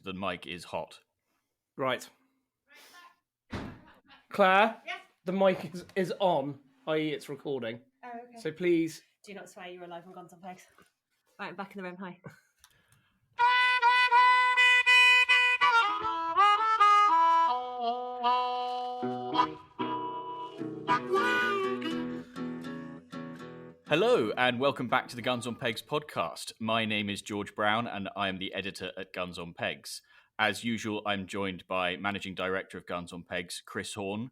the mic is hot. Right. Claire, Yes. the mic is on, i.e. it's recording. Oh, okay. So please... Do not swear you're alive on Guns on Pegs. Right, I'm back in the room. Hi. Hello, and welcome back to the Guns on Pegs podcast. My name is George Brown, and I am the editor at Guns on Pegs. As usual, I'm joined by Managing Director of Guns on Pegs, Chris Horn.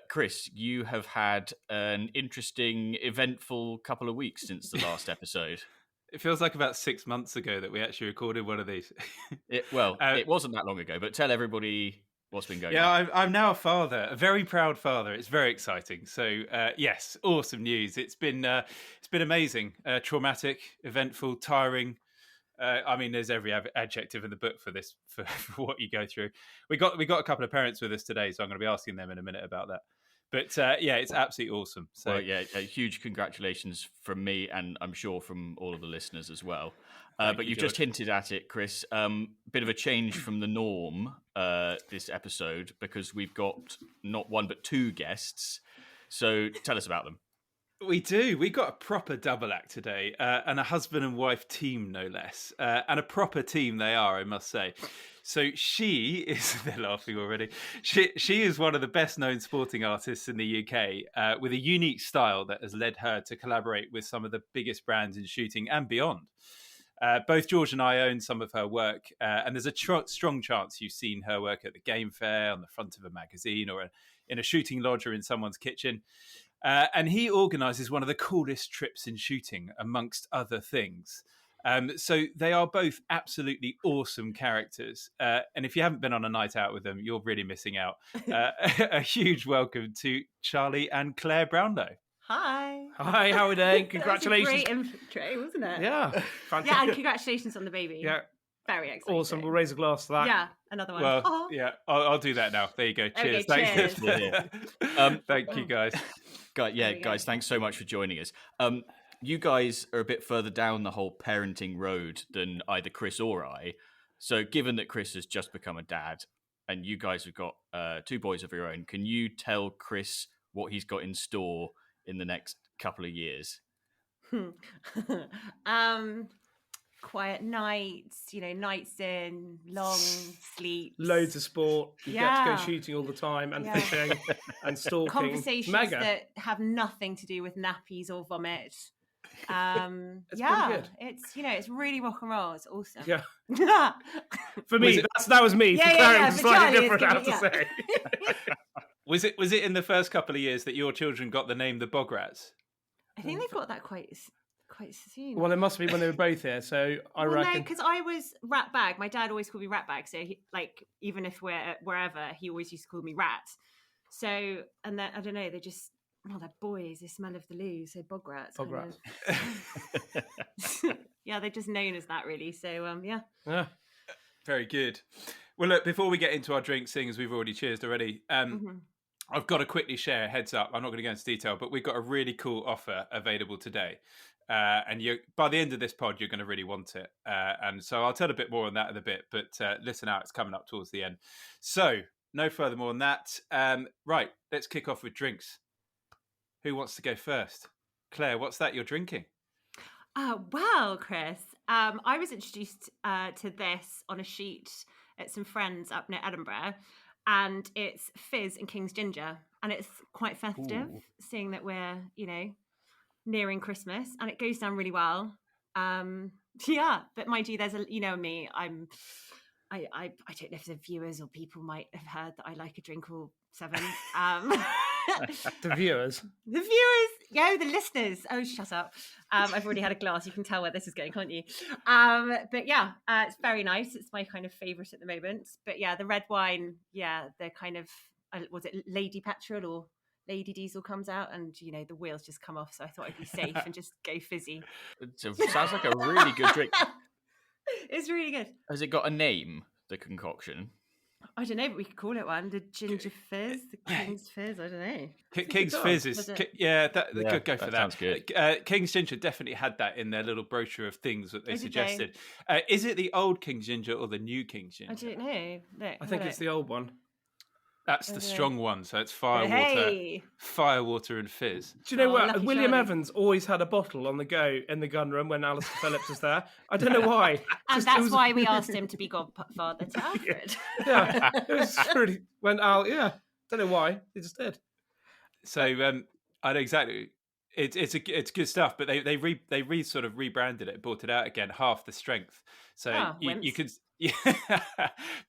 Chris, you have had an interesting, eventful couple of weeks since the last episode. It feels like about 6 months ago that we actually recorded one of these. It wasn't that long ago, but tell everybody what's been going on. Yeah, I'm now a father, a very proud father. It's very exciting. So, yes, awesome news. It's been amazing, traumatic, eventful, tiring. There's every adjective in the book for this, for what you go through. We got a couple of parents with us today, so I'm going to be asking them in a minute about that. But it's absolutely awesome. So a huge congratulations from me, and I'm sure from all of the listeners as well. But you've George. just hinted at it, Chris. Bit of a change from the norm this episode, because we've got not one but two guests. So tell us about them. We do. We got a proper double act today, and a husband and wife team, no less. And a proper team they are, I must say. So she is, they're laughing already. She is one of the best known sporting artists in the UK, with a unique style that has led her to collaborate with some of the biggest brands in shooting and beyond. Both George and I own some of her work, and there's a strong chance you've seen her work at the Game Fair, on the front of a magazine, or in a shooting lodge or in someone's kitchen. And he organises one of the coolest trips in shooting, amongst other things. So they are both absolutely awesome characters. And if you haven't been on a night out with them, you're really missing out. A huge welcome to Charlie and Clare Brownlow. Hi. Hi, how are we doing? Congratulations. That was a great intro, wasn't it? Yeah, fantastic. Yeah, and congratulations on the baby. Yeah. Very exciting. Awesome. We'll raise a glass to that. Yeah, another one. Well, Oh. yeah, I'll do that now. There you go. Cheers. Okay, Thanks. cheers. Thank you, guys. Guys, thanks so much for joining us. You guys are a bit further down the whole parenting road than either Chris or I. So given that Chris has just become a dad and you guys have got two boys of your own, can you tell Chris what he's got in store in the next couple of years? Quiet nights, nights in, long sleeps. Loads of sport. You get to Yeah. go shooting all the time and fishing and stalking. Conversations Mega. that have nothing to do with nappies or vomit. It's pretty good. It's really rock and roll. It's awesome. Yeah. Yeah. For me, that was me. Yeah, For yeah, Claire, yeah, it's for slightly Charlie, it's different, I have gonna to be- say. Was it in the first couple of years that your children got the name the Bograts? I think they got that quite soon. Well, it must be when they were both here, so I reckon... No, because I was Rat Bag. My dad always called me Rat Bag, so even if we're wherever, he always used to call me Rat. So, and then, I don't know, they're boys, they smell of the loo, so Bograts. Bograts. Yeah, they're just known as that, really, so, yeah. Yeah. Very good. Well, look, before we get into our drinks, seeing as we've already cheersed already, I've got to quickly share a heads up. I'm not going to go into detail, but we've got a really cool offer available today. And by the end of this pod, you're going to really want it. And so I'll tell a bit more on that in a bit, but listen out, it's coming up towards the end. So no further more on that. Right, let's kick off with drinks. Who wants to go first? Claire, what's that you're drinking? Well, Chris, I was introduced to this on a shoot at some friends up near Edinburgh, and it's Fizz and King's Ginger, and it's quite festive, seeing that we're, nearing Christmas, and it goes down really well. Yeah, but mind you, there's me, I don't know if the viewers or people might have heard that I like a drink or seven. The viewers? The listeners. Oh, shut up. I've already had a glass. You can tell where this is going, can't you? But yeah, it's very nice. It's my kind of favourite at the moment. But yeah, the red wine, the kind of, was it Lady Petrol or Lady Diesel comes out, and the wheels just come off, so I thought I'd be safe and just go fizzy. It sounds like a really good drink. It's really good. Has it got a name, the concoction? I don't know, but we could call it one. The ginger fizz, the King's fizz. I don't know. King's fizz is go for that. Sounds good. King's ginger definitely had that in their little brochure of things that they did suggested. Is it the old King's ginger or the new King's ginger? I don't know. Look, I think it's the old one. That's the strong one, so it's fire water and fizz. Do you know what? lucky William Charlie. Evans always had a bottle on the go in the gun room when Alistair Phillips was there. I don't know why. And that's why we asked him to be godfather to Alfred. Yeah, it was really when Al. Yeah, don't know why. He just did. So I know exactly. It's good stuff, but they sort of rebranded it, brought it out again, half the strength. So you could. Yeah,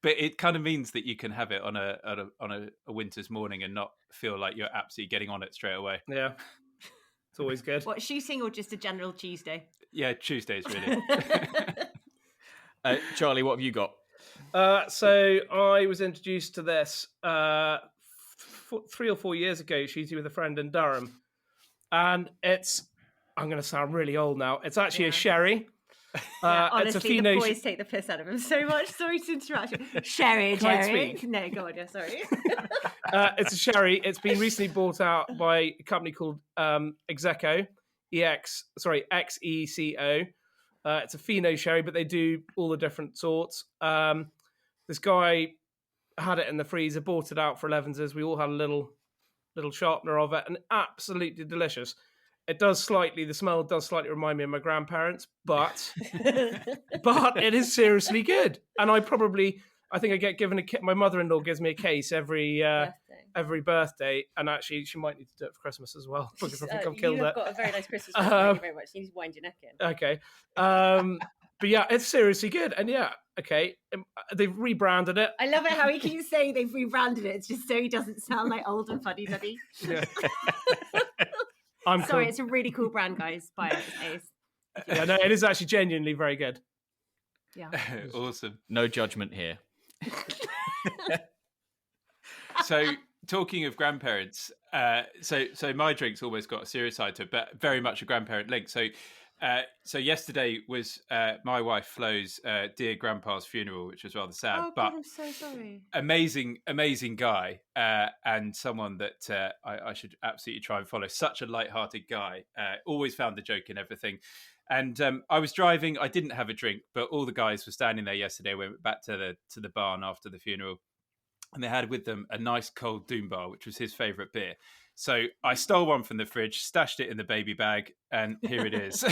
but it kind of means that you can have it on a winter's morning and not feel like you're absolutely getting on it straight away. Yeah, it's always good. What, shooting or just a general Tuesday? Yeah, Tuesdays really. Charlie, what have you got? So I was introduced to this 3 or 4 years ago, shooting with a friend in Durham, and I'm going to sound really old now. It's actually a sherry. Honestly, the boys take the piss out of him so much. Sorry to interrupt you. Sherry, Jerry. No, go on, yeah, sorry. It's a sherry. It's been recently bought out by a company called Execo, XECO. It's a Fino sherry, but they do all the different sorts. This guy had it in the freezer, bought it out for 11s. We all had a little sharpener of it, and absolutely delicious. The smell does slightly remind me of my grandparents, but it is seriously good. And I think I get given my mother-in-law gives me a case every birthday, and actually she might need to do it for Christmas as well, because I think I've killed it. You've got a very nice Christmas present, thank you very much. You need to wind your neck in. Okay. But yeah, it's seriously good. And yeah, okay, they've rebranded it. I love it how he keeps saying they've rebranded it. It's just so he doesn't sound like old and fuddy-duddy. Yeah. Sorry, it's a really cool brand, guys. Buy it, it's ace. Yeah, no, it is actually genuinely very good. Yeah. Awesome. No judgment here. So, talking of grandparents, so my drink's always got a serious side to it, but very much a grandparent link. So yesterday was my wife Flo's dear grandpa's funeral, which was rather sad. Oh, but God, I'm so sorry. Amazing guy, and someone that I should absolutely try and follow. Such a light-hearted guy. Always found the joke in everything. And I was driving. I didn't have a drink, but all the guys were standing there yesterday. We went back to the barn after the funeral, and they had with them a nice cold Doom Bar, which was his favourite beer. So I stole one from the fridge, stashed it in the baby bag, and here it is.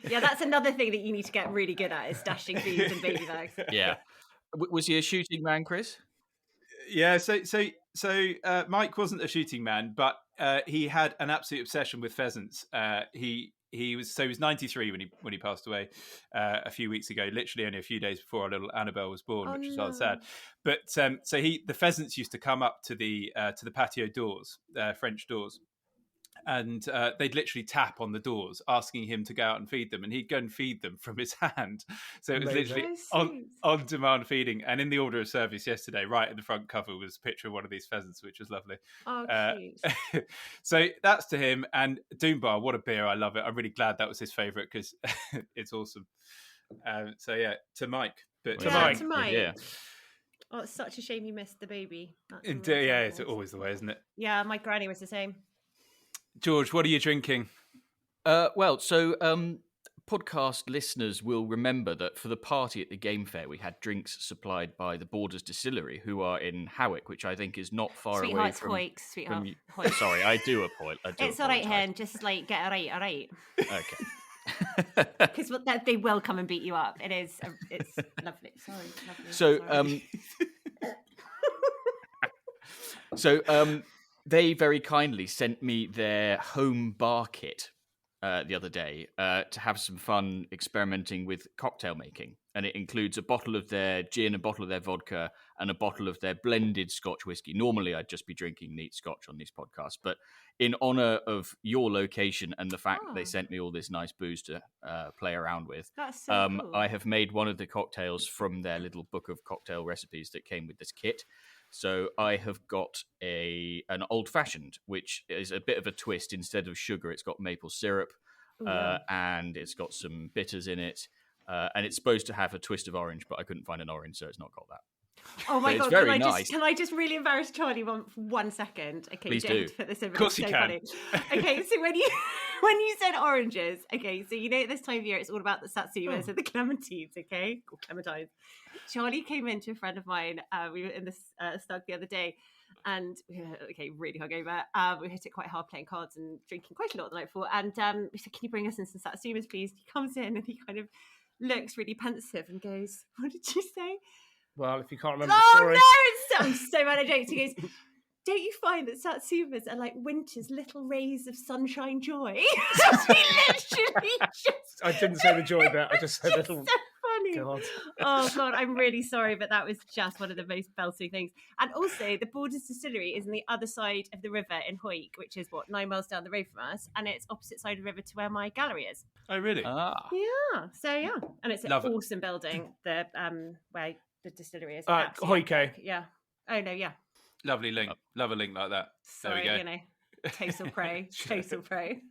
Yeah, that's another thing that you need to get really good at, is stashing booze in baby bags. Yeah. Was he a shooting man, Chris? Yeah, so Mike wasn't a shooting man, but he had an absolute obsession with pheasants. He was 93 when he passed away a few weeks ago, literally only a few days before our little Annabelle was born, which was rather sad. But the pheasants used to come up to the patio doors, French doors, and they'd literally tap on the doors, asking him to go out and feed them, and he'd go and feed them from his hand. So it was literally on demand feeding. And in the order of service yesterday, right in the front cover was a picture of one of these pheasants, which was lovely. Oh, cute. So that's to him. And Doom Bar, what a beer! I love it. I'm really glad that was his favourite because it's awesome. So yeah, to Mike. But To Mike. Yeah. Oh, it's such a shame you missed the baby. Yeah, it's always the way, isn't it? Yeah, my granny was the same. George, what are you drinking? Podcast listeners will remember that for the party at the game fair, we had drinks supplied by the Borders Distillery, who are in Howick, which I think is not far away from... Sweetheart. Sorry, I do apologize. It's all right, Hen. Just like get it right, all right. Okay. Because they will come and beat you up. It's lovely. Sorry, lovely. So they very kindly sent me their home bar kit the other day to have some fun experimenting with cocktail making. And it includes a bottle of their gin, a bottle of their vodka, and a bottle of their blended Scotch whiskey. Normally, I'd just be drinking neat Scotch on these podcasts. But in honour of your location and the fact that they sent me all this nice booze to play around with, that's so cool. I have made one of the cocktails from their little book of cocktail recipes that came with this kit. So I have got an old-fashioned, which is a bit of a twist. Instead of sugar, it's got maple syrup, and it's got some bitters in it. And it's supposed to have a twist of orange, but I couldn't find an orange, so it's not got that. Oh my But it's god! very nice. Can I just really embarrass Charlie for 1 second? Okay, Please Jane, do. to put this in. Of course it's you so can. Funny. Okay, so when you said oranges, okay, so you know at this time of year it's all about the satsumas and the clementines, okay, or clementines. Charlie came into a friend of mine. We were in this stug the other day, and we were really hungover. We hit it quite hard playing cards and drinking quite a lot the night before. And we said, "Can you bring us in some satsumas, please?" He comes in and he kind of looks really pensive and goes, "What did you say?" Well, if you can't remember the story. No, I'm so bad at jokes. He goes, "Don't you find that satsumas are like winter's little rays of sunshine joy?" He literally just... I didn't say the joy bit. I just said It's little. so funny. God. Oh God, I'm really sorry, but that was just one of the most belting things. And also, the Borders Distillery is on the other side of the river in Hoyk, which is 9 miles down the road from us, and it's opposite side of the river to where my gallery is. Oh, really? Yeah. So yeah, and it's an Love it. awesome building. The where the distillery is. Hoyko. Yeah. Oh no, yeah. Lovely link. Love a link like that. Sorry, there we go. taste or pray. Taste or pray.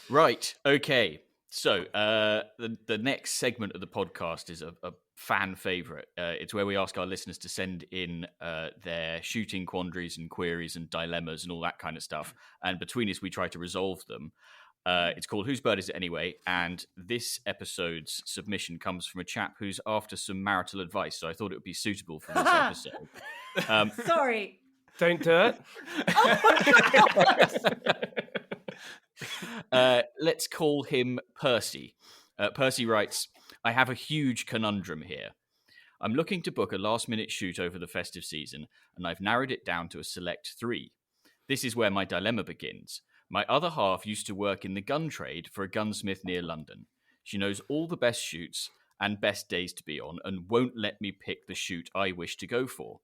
Right. Okay. So the next segment of the podcast is a fan favorite. It's where we ask our listeners to send in their shooting quandaries and queries and dilemmas and all that kind of stuff. And between us, we try to resolve them. It's called Whose Bird Is It Anyway? And this episode's submission comes from a chap who's after some marital advice. So I thought it would be suitable for this episode. Sorry. Don't do it. Oh my God. Let's call him Percy. Percy writes, I have a huge conundrum here. I'm looking to book a last-minute shoot over the festive season, and I've narrowed it down to a select 3. This is where my dilemma begins. My other half used to work in the gun trade for a gunsmith near London. She knows all the best shoots and best days to be on and won't let me pick the shoot I wish to go for.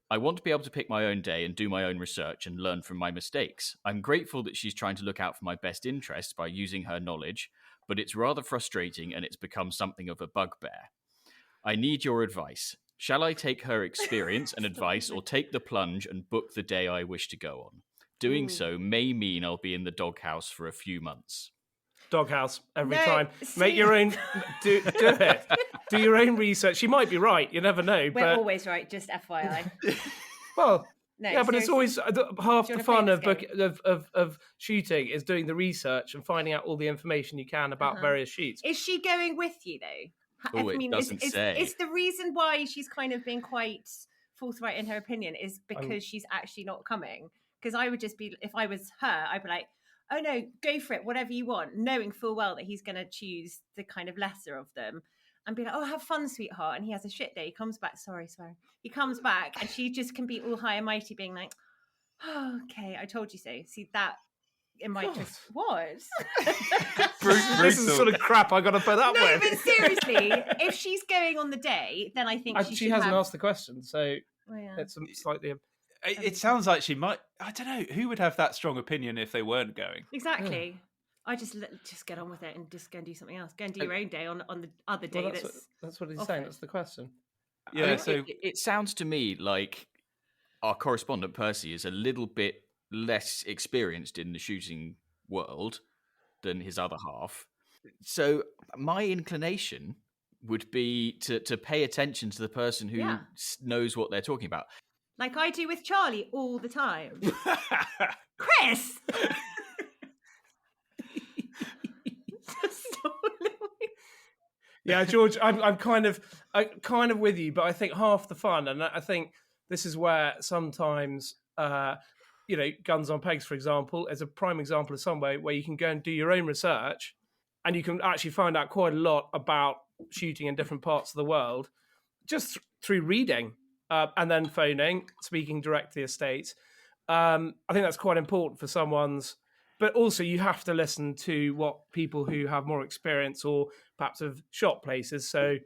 I want to be able to pick my own day and do my own research and learn from my mistakes. I'm grateful that she's trying to look out for my best interests by using her knowledge, but it's rather frustrating and it's become something of a bugbear. I need your advice. Shall I take her experience and advice or take the plunge and book the day I wish to go on? Doing so may mean I'll be in the doghouse for a few months. Doghouse every No, time. see- Make your own. Do it. Do your own research. She might be right. You never know. We're But always right, just FYI. well, No, yeah, but it's always half Do the you wanna fun play of this of shooting is doing the research and finding out all the information you can about various shoots. Is she going with you though? Oh, it doesn't say. Is the reason why she's kind of been quite forthright in her opinion is because she's actually not coming? Because I would just be, if I was her, I'd be like, oh no, go for it, whatever you want, knowing full well that he's going to choose the kind of lesser of them. And be like, oh, have fun, sweetheart. And he has a shit day. He comes back. Sorry. He comes back and she just can be all high and mighty being like, oh, okay, I told you so. See, that it might just... What? This is the sort of crap I got to put up No, with. but seriously, if she's going on the day, then I think She should hasn't have... asked the question, so Oh, yeah. it's slightly... It sounds like she might. I don't know who would have that strong opinion if they weren't going. Exactly. I just get on with it and just go and do something else. Go and do your own day on the other day. Well, that's what he's saying. offered. That's the question. Yeah. I mean, So it sounds to me like our correspondent Percy is a little bit less experienced in the shooting world than his other half. So my inclination would be to pay attention to the person who knows what they're talking about. Like I do with Charlie all the time. Chris! Yeah, George, I'm kind of with you, but I think half the fun, and I think this is where sometimes, Guns on Pegs, for example, is a prime example of somewhere where you can go and do your own research, and you can actually find out quite a lot about shooting in different parts of the world just through reading and then phoning, speaking direct to the estates. I think that's quite important for someone's. But also, you have to listen to what people who have more experience or perhaps have shot places, so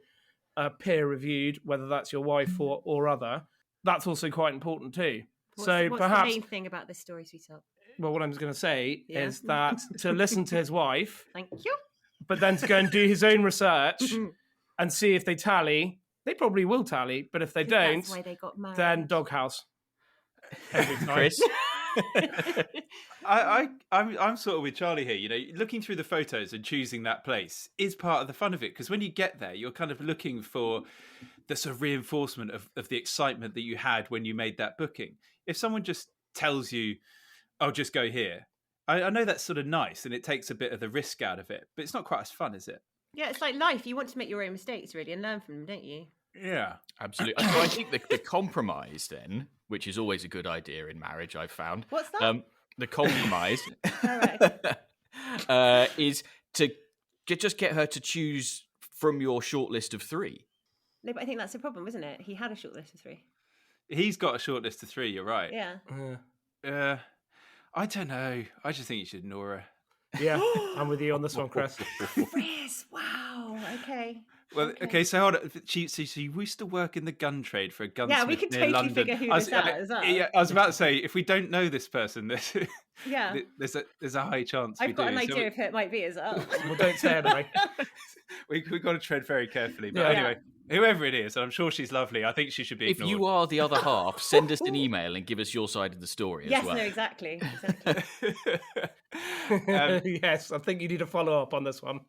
peer-reviewed, whether that's your wife or other. That's also quite important too. What's perhaps the main thing about this story, sweetheart? Well, what I'm going to say is that to listen to his wife, Thank you. but then to go and do his own research and see if they tally. They probably will tally, but if they don't, That's why they got married. then doghouse. Every time. Chris? I'm sort of with Charlie here. You know, looking through the photos and choosing that place is part of the fun of it, because when you get there, you're kind of looking for the sort of reinforcement of the excitement that you had when you made that booking. If someone just tells you, "Oh, just go here," I know that's sort of nice and it takes a bit of the risk out of it, but it's not quite as fun, is it? Yeah, it's like life. You want to make your own mistakes, really, and learn from them, don't you? Yeah, absolutely. So I think the compromise then, which is always a good idea in marriage, I've found. What's that? The compromise is to just get her to choose from your short list of 3. No, but I think that's the problem, isn't it? He had a short list of 3. He's got a short list of 3. You're right. Yeah. I don't know. I just think you should ignore her. Yeah, I'm with you on this one, Chris. Chris, wow. Okay. Well, okay. So hold on. She used to work in the gun trade for a gunsmith. Yeah, we could near totally London. figure who this is as well. Yeah, I was about to say, if we don't know this person, Yeah. there's a high chance. I've got an idea of who it might be as well. Well, don't say anyway. We've got to tread very carefully. But Yeah. anyway, whoever it is, and I'm sure she's lovely, I think she should be ignored. If you are the other half, send us an email and give us your side of the story as Yes, well. no, exactly. Yes, I think you need to follow up on this one.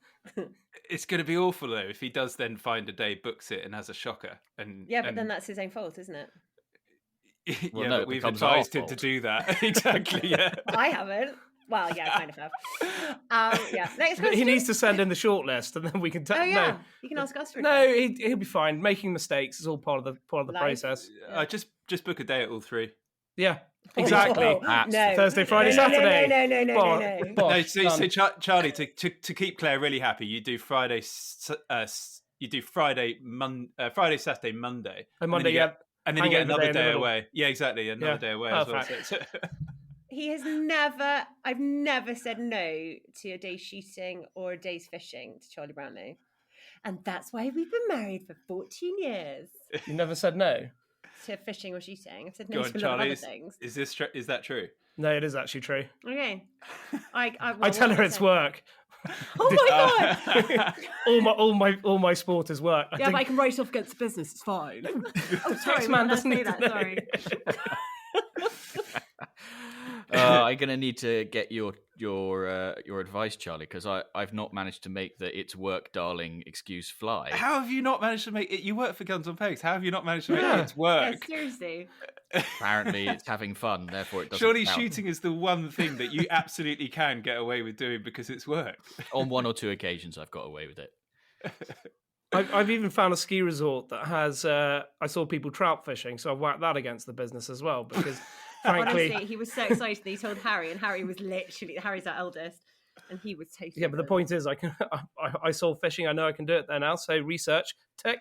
It's going to be awful, though, if he does then find a day, books it, and has a shocker. Yeah, but then that's his own fault, isn't it? Well, yeah, no, but we've becomes our advised him to fault. do that. Exactly, yeah. I haven't. Well, yeah, I kind of have. Yeah. Next But question. he needs to send in the shortlist, and then we can. Oh yeah, No, you can ask us for it. no, he'll be fine. Making mistakes is all part of the Life. process. Just book a day at all 3. Yeah, exactly. Oh, no. Thursday, Friday, No, Saturday. No. Bosh, No, so done. Charlie, to keep Claire really happy, you do Friday, Saturday, Monday, And Monday, and then you get hangover another day in the day middle. away. Yeah, exactly, another day away as well. Perfect. So- He has never. I've never said no to a day's shooting or a day's fishing to Charlie Brownlow, and that's why we've been married for 14 years. You never said no. To fishing or shooting, I've said Go no on, to a lot of Charlie. other things. Is that true? No, it is actually true. Okay. I tell her it's work. Oh my god! all my sport is work. Yeah, but I can write off against business. It's fine. Oh, sorry, man let's doesn't say need to that. know. Sorry. I'm going to need to get your advice, Charlie, because I've not managed to make the "it's work, darling" excuse fly. How have you not managed to make it? You work for Guns on Pegs. How have you not managed to make it Yeah, work? seriously. Apparently, it's having fun. Therefore, it doesn't. Surely count. shooting is the one thing that you absolutely can get away with doing because it's work. On 1 or 2 occasions, I've got away with it. I've even found a ski resort that has. I saw people trout fishing, so I've whacked that against the business as well because, frankly, Honestly, he was so excited that he told Harry, and Harry was literally Harry's our eldest, and he was totally. yeah. But the point is, I saw fishing. I know I can do it there now. So research, tick.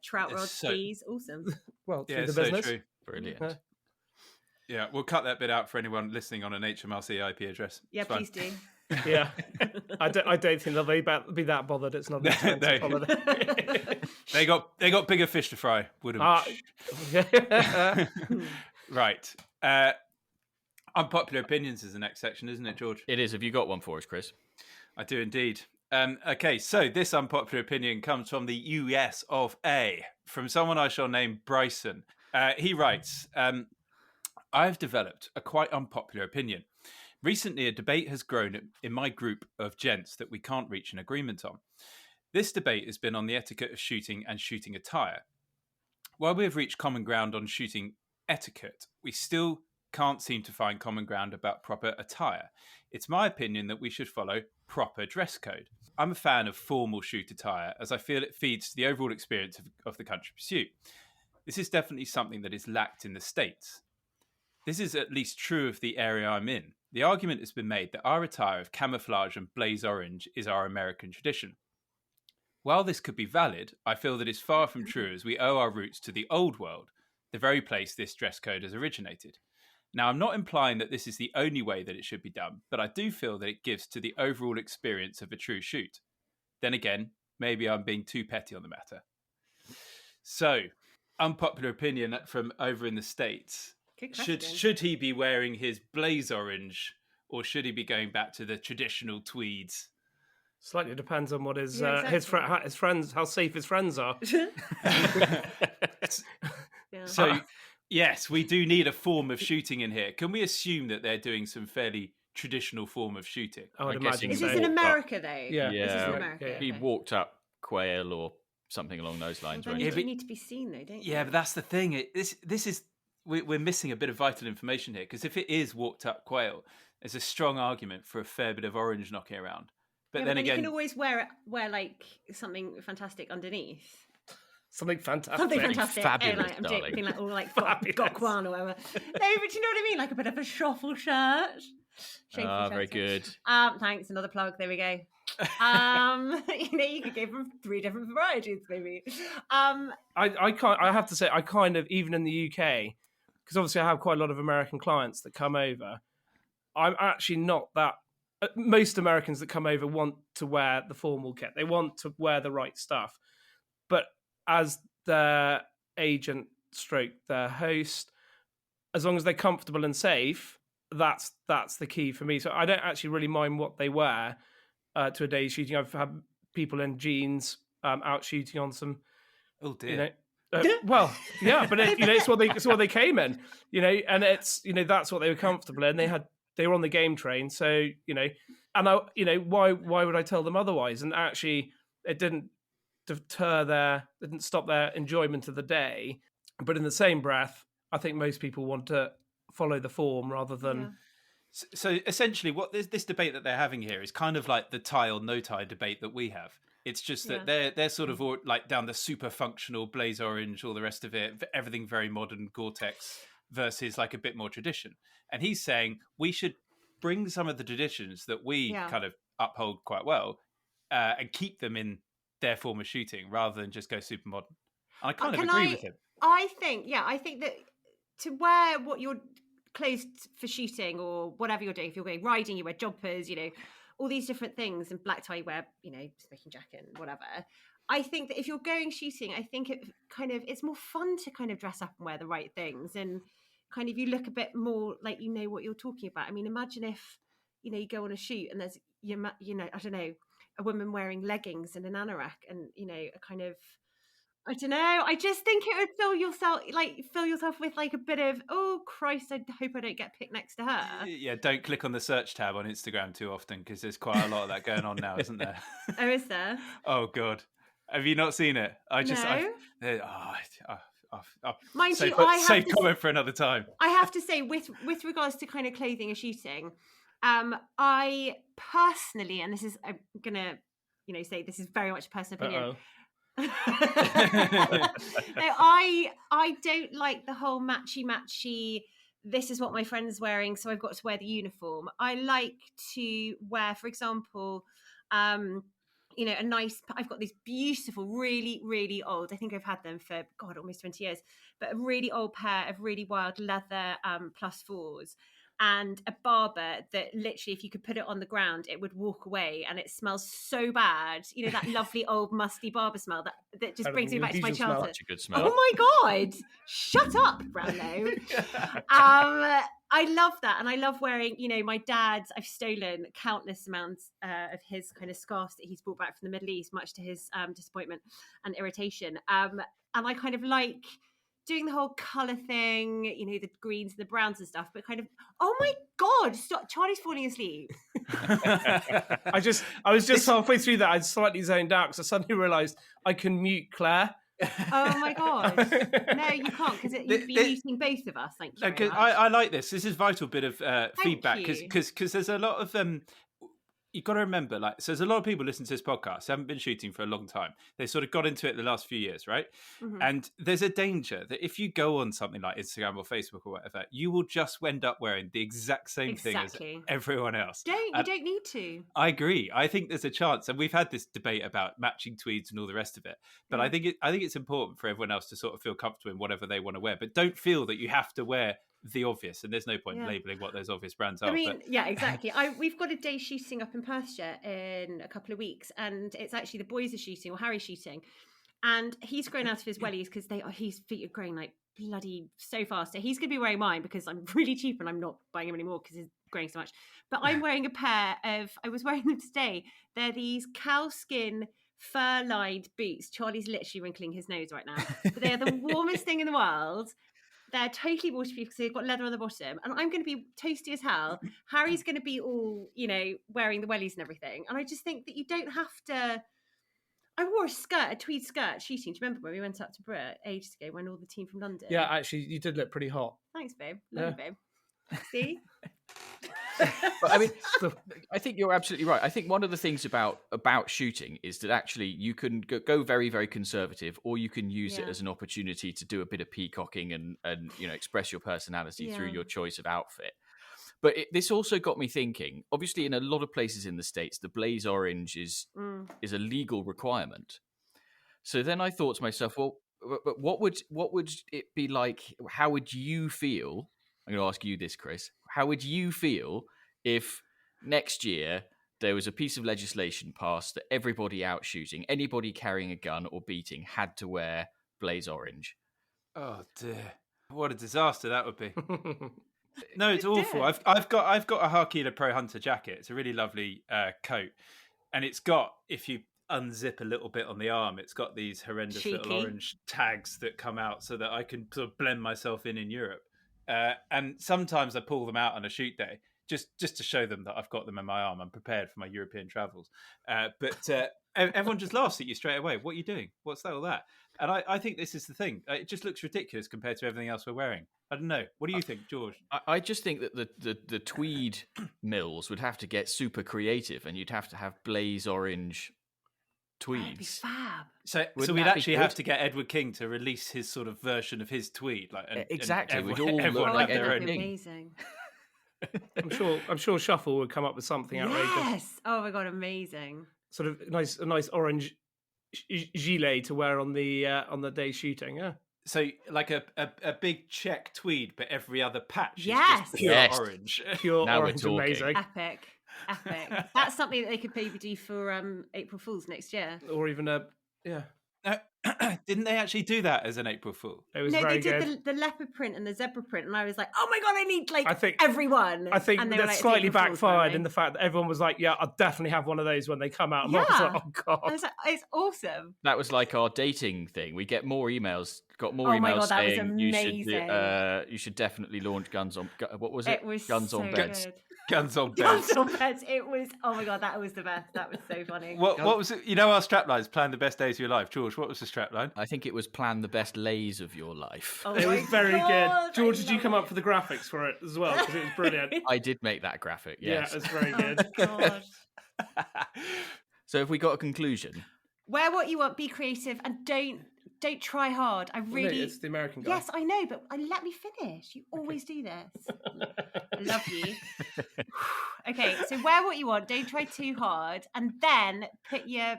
Trout rod, So- skis, awesome. Well, Yeah, through it's the so business. true. Brilliant. Yeah. Yeah, we'll cut that bit out for anyone listening on an HMRC IP address. Yeah, It's fine. please do. Yeah, I don't think they'll be that bothered. It's not an expensive No. holiday. They got bigger fish to fry. Wouldn't. Right. Unpopular opinions is the next section, isn't it, George? It is. Have you got one for us, Chris? I do indeed. Okay, so this unpopular opinion comes from the US of A, from someone I shall name Bryson. He writes, I've developed a quite unpopular opinion. Recently, a debate has grown in my group of gents that we can't reach an agreement on. This debate has been on the etiquette of shooting and shooting attire. While we have reached common ground on shooting etiquette, we still can't seem to find common ground about proper attire. It's my opinion that we should follow proper dress code. I'm a fan of formal shoot attire as I feel it feeds to the overall experience of the country pursuit. This is definitely something that is lacked in the States. This is at least true of the area I'm in. The argument has been made that our attire of camouflage and blaze orange is our American tradition. While this could be valid, I feel that it's far from true as we owe our roots to the old world, the very place this dress code has originated. Now, I'm not implying that this is the only way that it should be done, but I do feel that it gives to the overall experience of a true shoot. Then again, maybe I'm being too petty on the matter. So, unpopular opinion from over in the States. Good question. Should he be wearing his blaze orange, or should he be going back to the traditional tweeds? Slightly depends on what his Yeah, exactly. his friends, how safe his friends are. Yeah. So, Yes, we do need a form of shooting in here. Can we assume that they're doing some fairly traditional form of shooting? I would I'm guessing imagine Is so. this in walked up. America though? Yeah. This is in Yeah, America. yeah. He okay. walked up quail or something along those lines. Well, then won't you he? do but- need to be seen though, don't you? Yeah, but that's the thing. This is we're missing a bit of vital information here, because if it is walked up quail, there's a strong argument for a fair bit of orange knocking around. But Yeah, then you again, can always wear like something fantastic underneath. Something fantastic. Something fantastic. Fabulous, like, I'm darling. being like all like Fabulous. Gokwan or whatever. No, but you know what I mean? Like a bit of a shuffle shirt. Shameful Very shirt. good. Thanks. Another plug. There we go. You could go from 3 different varieties, maybe. I have to say, I kind of, even in the UK, because obviously I have quite a lot of American clients that come over, I'm actually not that. Most Americans that come over want to wear the formal kit. They want to wear the right stuff. But as their agent stroke their host, as long as they're comfortable and safe, that's the key for me. So I don't actually really mind what they wear to a day's shooting. I've had people in jeans out shooting on some, oh dear. you know, well, yeah, but it's what they came in, and it's that's what they were comfortable in. They were on the game train, so and why would I tell them otherwise? And actually, it didn't stop their enjoyment of the day. But in the same breath, I think most people want to follow the form rather than. Yeah. So essentially, what this debate that they're having here is kind of like the tie or no tie debate that we have. It's just that they're sort of all, like down the super functional blaze orange, all the rest of it, everything very modern Gore-Tex versus like a bit more tradition. And he's saying we should bring some of the traditions that we kind of uphold quite well and keep them in their form of shooting rather than just go super modern. I kind of agree with him. I think that to wear what you're clothes for shooting or whatever you're doing, if you're going riding, you wear jumpers, all these different things, and black tie, you wear, smoking jacket and whatever. I think that if you're going shooting, I think it's more fun to kind of dress up and wear the right things, and kind of you look a bit more like what you're talking about. I mean, imagine if you go on a shoot and there's I don't know, a woman wearing leggings and an anorak and a kind of, I don't know, I just think it would fill yourself with like a bit of, oh Christ, I hope I don't get picked next to her. Yeah, don't click on the search tab on Instagram too often, because there's quite a lot of that going on now, isn't there? Oh, is there? Oh God, have you not seen it? Mind you, save comment for another time. I have to say, with regards to kind of clothing and shooting, I personally, and this is, I'm gonna say this is very much a personal opinion. No, I don't like the whole matchy. This is what my friend's wearing, so I've got to wear the uniform. I like to wear, for example, a nice. I've got these beautiful, really, really old. I think I've had them for almost 20 years. But a really old pair of really wild leather +4s. And a barber that literally, if you could put it on the ground, it would walk away, and it smells so bad. That lovely old musty barber smell that just brings me back to my childhood. Such a good smell. Oh my God! Shut up, Brownlow. I love that, and I love wearing. My dad's. I've stolen countless amounts of his kind of scarves that he's brought back from the Middle East, much to his disappointment and irritation. And I kind of like doing the whole colour thing, the greens and the browns and stuff, but kind of, oh my God, stop, Charlie's falling asleep. I was just halfway through that, I slightly zoned out because I suddenly realised I can mute Claire. Oh my God. No, you can't, because you'd be muting both of us. Thank you very much. I like this. This is a vital bit of feedback, you. because there's a lot of you've got to remember, so there's a lot of people listening to this podcast who haven't been shooting for a long time. They sort of got into it the last few years, right? Mm-hmm. And there's a danger that if you go on something like Instagram or Facebook or whatever, you will just end up wearing the exact same thing as everyone else. You don't need to. I agree. I think there's a chance, and we've had this debate about matching tweeds and all the rest of it. But I think it's important for everyone else to sort of feel comfortable in whatever they want to wear. But don't feel that you have to wear the obvious, and there's no point labelling what those obvious brands are. I mean, yeah, exactly. We've got a day shooting up in Perthshire in a couple of weeks, and it's actually the boys are shooting, or Harry's shooting, and he's grown out of his wellies because his feet are growing like bloody so fast. So he's going to be wearing mine because I'm really cheap and I'm not buying him anymore because he's growing so much. But I'm wearing a pair of, I was wearing them today. They're these cow skin fur-lined boots. Charlie's literally wrinkling his nose right now. But they are the warmest thing in the world. they're totally waterproof because they've got leather on the bottom, and I'm going to be toasty as hell. Harry's going to be all, wearing the wellies and everything, and I just think that you don't have to. I wore a tweed skirt shooting. Do you remember when we went up to Brit ages ago when all the team from London? Yeah, actually, you did look pretty hot. Thanks, babe. Love you, babe. See? But, I mean, I think you're absolutely right. I think one of the things about shooting is that actually you can go very, very conservative, or you can use it as an opportunity to do a bit of peacocking and express your personality through your choice of outfit. But this also got me thinking. Obviously, in a lot of places in the States, the blaze orange is a legal requirement. So then I thought to myself, well, but what would it be like? How would you feel? I'm going to ask you this, Chris. How would you feel if next year there was a piece of legislation passed that everybody out shooting, anybody carrying a gun or beating, had to wear blaze orange? Oh dear, what a disaster that would be. No, it's awful. I've got a Harkila Pro Hunter jacket. It's a really lovely coat, and it's got, if you unzip a little bit on the arm, it's got these horrendous little orange tags that come out so that I can sort of blend myself in Europe. And sometimes I pull them out on a shoot day just to show them that I've got them in my arm. I'm prepared for my European travels. But everyone just laughs at you straight away. What are you doing? What's that, all that? And I think this is the thing. It just looks ridiculous compared to everything else we're wearing. I don't know. What do you think, George? I just think that the tweed mills would have to get super creative, and you'd have to have blaze orange tweeds. That'd be fab. So we'd actually have to get Edward King to release his sort of version of his tweed. Exactly. And we'd all everyone look like have their Edward own. King. Amazing. I'm sure Shuffle would come up with something outrageous. Yes. Oh my god, amazing. Sort of a nice orange gilet to wear on the day shooting. Yeah. So like a big check tweed, but every other patch is Yes. just pure orange. Pure Now we're orange, talking. amazing. Epic. That's something that they could maybe do for April Fool's next year. Or even Didn't they actually do that as an April Fool? It was No, very they did good. the leopard print and the zebra print, and I was like, oh my god, I need everyone. I think and they that were like, slightly "It's April Fool's, backfired aren't in the fact that everyone was like, yeah, I'll definitely have one of those when they come out. And I was Yeah. like, oh god. I was like, it's awesome. That was like our dating thing. We get more emails. Got more Oh my emails God, that was saying amazing. you should definitely launch Guns on. What was it? It was Guns so on Beds. good. Guns on Guns beds. on Beds. It was. Oh my god, that was the best. That was so funny. What was it? You know our straplines, plan the best days of your life. George, what was the strapline? I think it was plan the best lays of your life. Oh It my was very God, good. George, I did you love come it. up for the graphics for it as well? Because it was brilliant. I did make that graphic. Yes. Yeah, it was very good. Oh, God. So have we got a conclusion? Wear what you want. Be creative, and don't try hard. I Well, no, really. it's the American guy. Yes, I know, but let me finish. You always do this. I love you. Okay, so wear what you want. Don't try too hard, and then put your,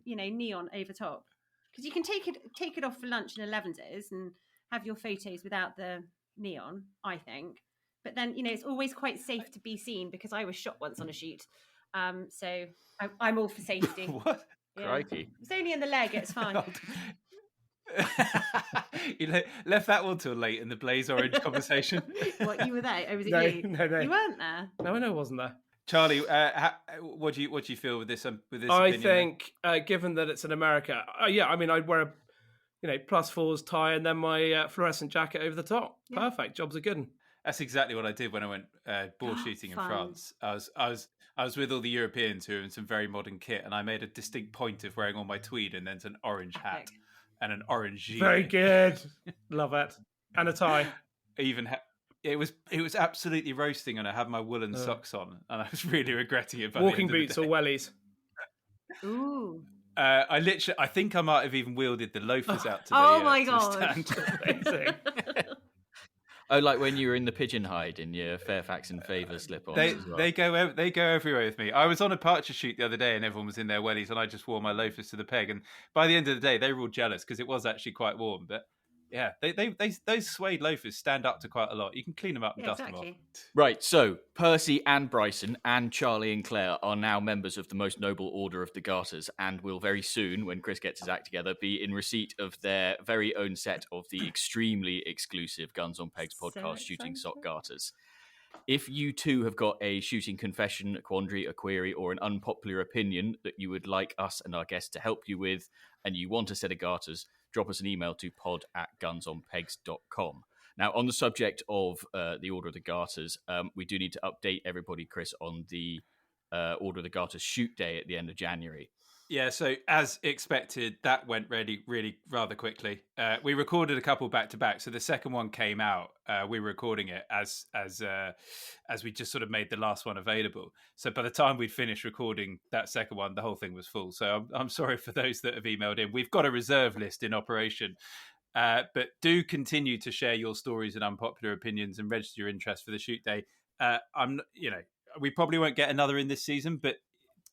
neon over top, because you can take it off for lunch in 11s and have your photos without the neon. I think, but then it's always quite safe to be seen, because I was shot once on a shoot. So I'm all for safety. What? Yeah. Crikey. It's only in the leg. It's fine. You left that one till late in the blaze orange conversation. What, you were there? Oh, was it No, you? no. You weren't there. No, I know it wasn't there. Charlie, what do you feel with this? I opinion? think, given that it's in America, I'd wear a +4s tie and then my fluorescent jacket over the top. Yeah. Perfect. Job's a good one. That's exactly what I did when I went boar shooting in Fun. France. I was with all the Europeans who were in some very modern kit, and I made a distinct point of wearing all my tweed and then an orange hat Epic. and an orange gilet. Very good. Love it. And a tie. It was absolutely roasting, and I had my woolen socks on, and I was really regretting it. By Walking the end boots of or the day. wellies. Ooh. I think I might have even wielded the loafers out to the Oh my to the God. stand. Amazing. Oh, like when you were in the pigeon hide in your Fairfax and Favour slip-ons They as well. they go everywhere with me. I was on a partridge shoot the other day, and everyone was in their wellies, and I just wore my loafers to the peg. And by the end of the day, they were all jealous because it was actually quite warm. But yeah, they those suede loafers stand up to quite a lot. You can clean them up and Yeah, dust them exactly. off. Right, so Percy and Bryson and Charlie and Claire are now members of the Most Noble Order of the Garters, and will very soon, when Chris gets his act together, be in receipt of their very own set of the extremely exclusive Guns on Pegs So podcast shooting sock excited. garters. If you too have got a shooting confession, a quandary, a query, or an unpopular opinion that you would like us and our guests to help you with, and you want a set of garters, drop us an email to pod@gunsonpegs.com. Now, on the subject of the Order of the Garters, we do need to update everybody, Chris, on the Order of the Garters shoot day at the end of January. Yeah, so as expected, that went really rather quickly. We recorded a couple back to back, so the second one came out. We were recording it as we just sort of made the last one available. So by the time we'd finished recording that second one, the whole thing was full. So I'm sorry for those that have emailed in. We've got a reserve list in operation, but do continue to share your stories and unpopular opinions and register your interest for the shoot day. We probably won't get another in this season, but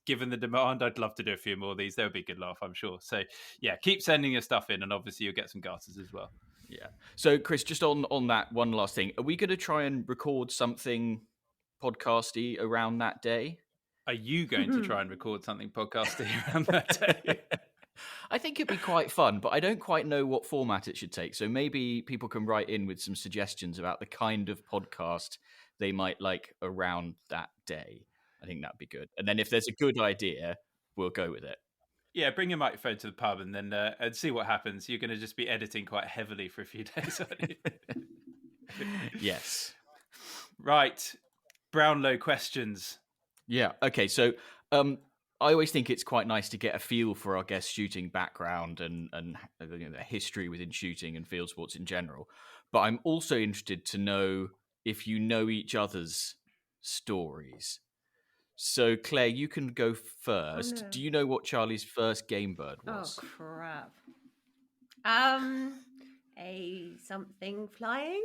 given the demand, I'd love to do a few more of these. There would be a good laugh, I'm sure. So, yeah, keep sending your stuff in, and obviously you'll get some garters as well. Yeah. So, Chris, just on that one last thing, are we going to try and record something podcasty around that day? Are you going to try and record something podcasty around that day? I think it'd be quite fun, but I don't quite know what format it should take. So maybe people can write in with some suggestions about the kind of podcast they might like around that day. I think that'd be good. And then if there's a good idea, we'll go with it. Yeah, bring your microphone to the pub and then and see what happens. You're going to just be editing quite heavily for a few days, aren't you? Yes. Right. Brownlow questions. Yeah. Okay. So I always think it's quite nice to get a feel for our guest shooting background and the history within shooting and field sports in general. But I'm also interested to know if you know each other's stories. So, Claire, you can go first. Oh, no. Do you know what Charlie's first game bird was? Oh, crap. A something flying?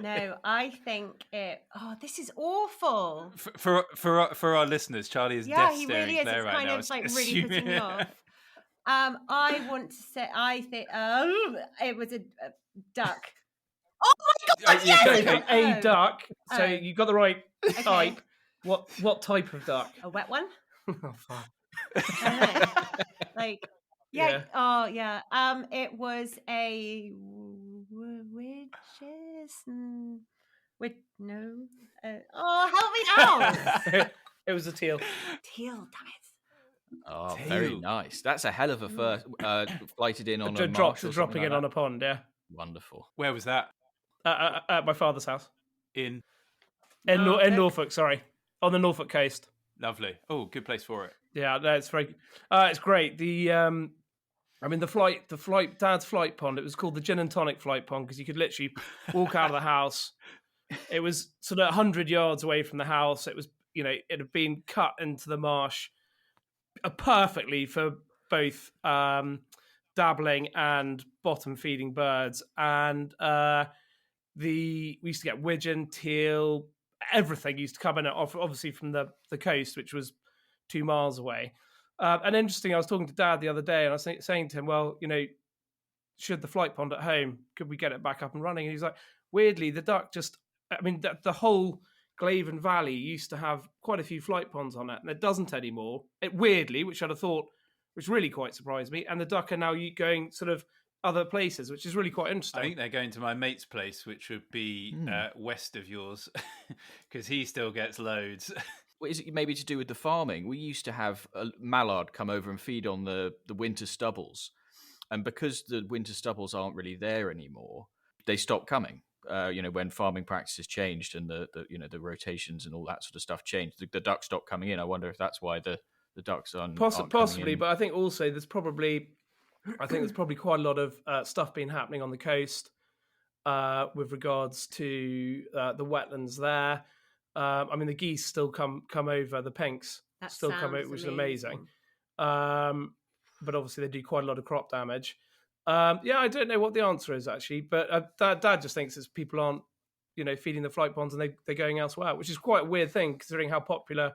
No, I think it... Oh, this is awful. For our listeners, Charlie is death he staring really is. Claire It's right kind now. of like really pissing me off. I want to say, I think it was a duck. Oh my God! Yeah, Yes! okay. A duck. So Oh. you got the right Okay. type. What type of duck? A wet one? Oh, fuck. I don't know. Like, yeah. Yeah. Oh, yeah. It was a witches. No. Help me out. It was a teal. Teal, damn it. Oh, Teal. very nice. That's a hell of a first flighted in on a marsh or something Dropping like in that. on a pond, yeah. Wonderful. Where was that? At my father's house. In In Norfolk? Norfolk, sorry. On the Norfolk coast. lovely. Oh, good place for it. Yeah, no, it's very it's great. The flight Dad's flight pond, it was called the Gin and Tonic flight pond because you could literally walk out of the house. It was sort of 100 yards away from the house. It was, it had been cut into the marsh perfectly for both dabbling and bottom feeding birds. And we used to get widgeon, teal, everything used to come in, obviously from the coast, which was 2 miles away. And interesting, I was talking to Dad the other day, and I was saying to him, well, should the flight pond at home, could we get it back up and running? And he's like, weirdly, the duck the whole Glaven Valley used to have quite a few flight ponds on it, and it doesn't anymore. Weirdly, which I'd have thought, which really quite surprised me. And the duck are now going sort of other places, which is really quite interesting. I think they're going to my mate's place, which would be west of yours, because he still gets loads. Well, is it maybe to do with the farming? We used to have a mallard come over and feed on the winter stubbles. And because the winter stubbles aren't really there anymore, they stopped coming. When farming practices changed and the rotations and all that sort of stuff changed, the ducks stopped coming in. I wonder if that's why the ducks aren't possibly, but I think also there's probably quite a lot of stuff been happening on the coast with regards to the wetlands there. The geese still come over, the pinks That still come sounds over, which is amazing. amazing. But obviously they do quite a lot of crop damage. I don't know what the answer is actually, but Dad just thinks it's people aren't, feeding the flight ponds and they're going elsewhere, which is quite a weird thing considering how popular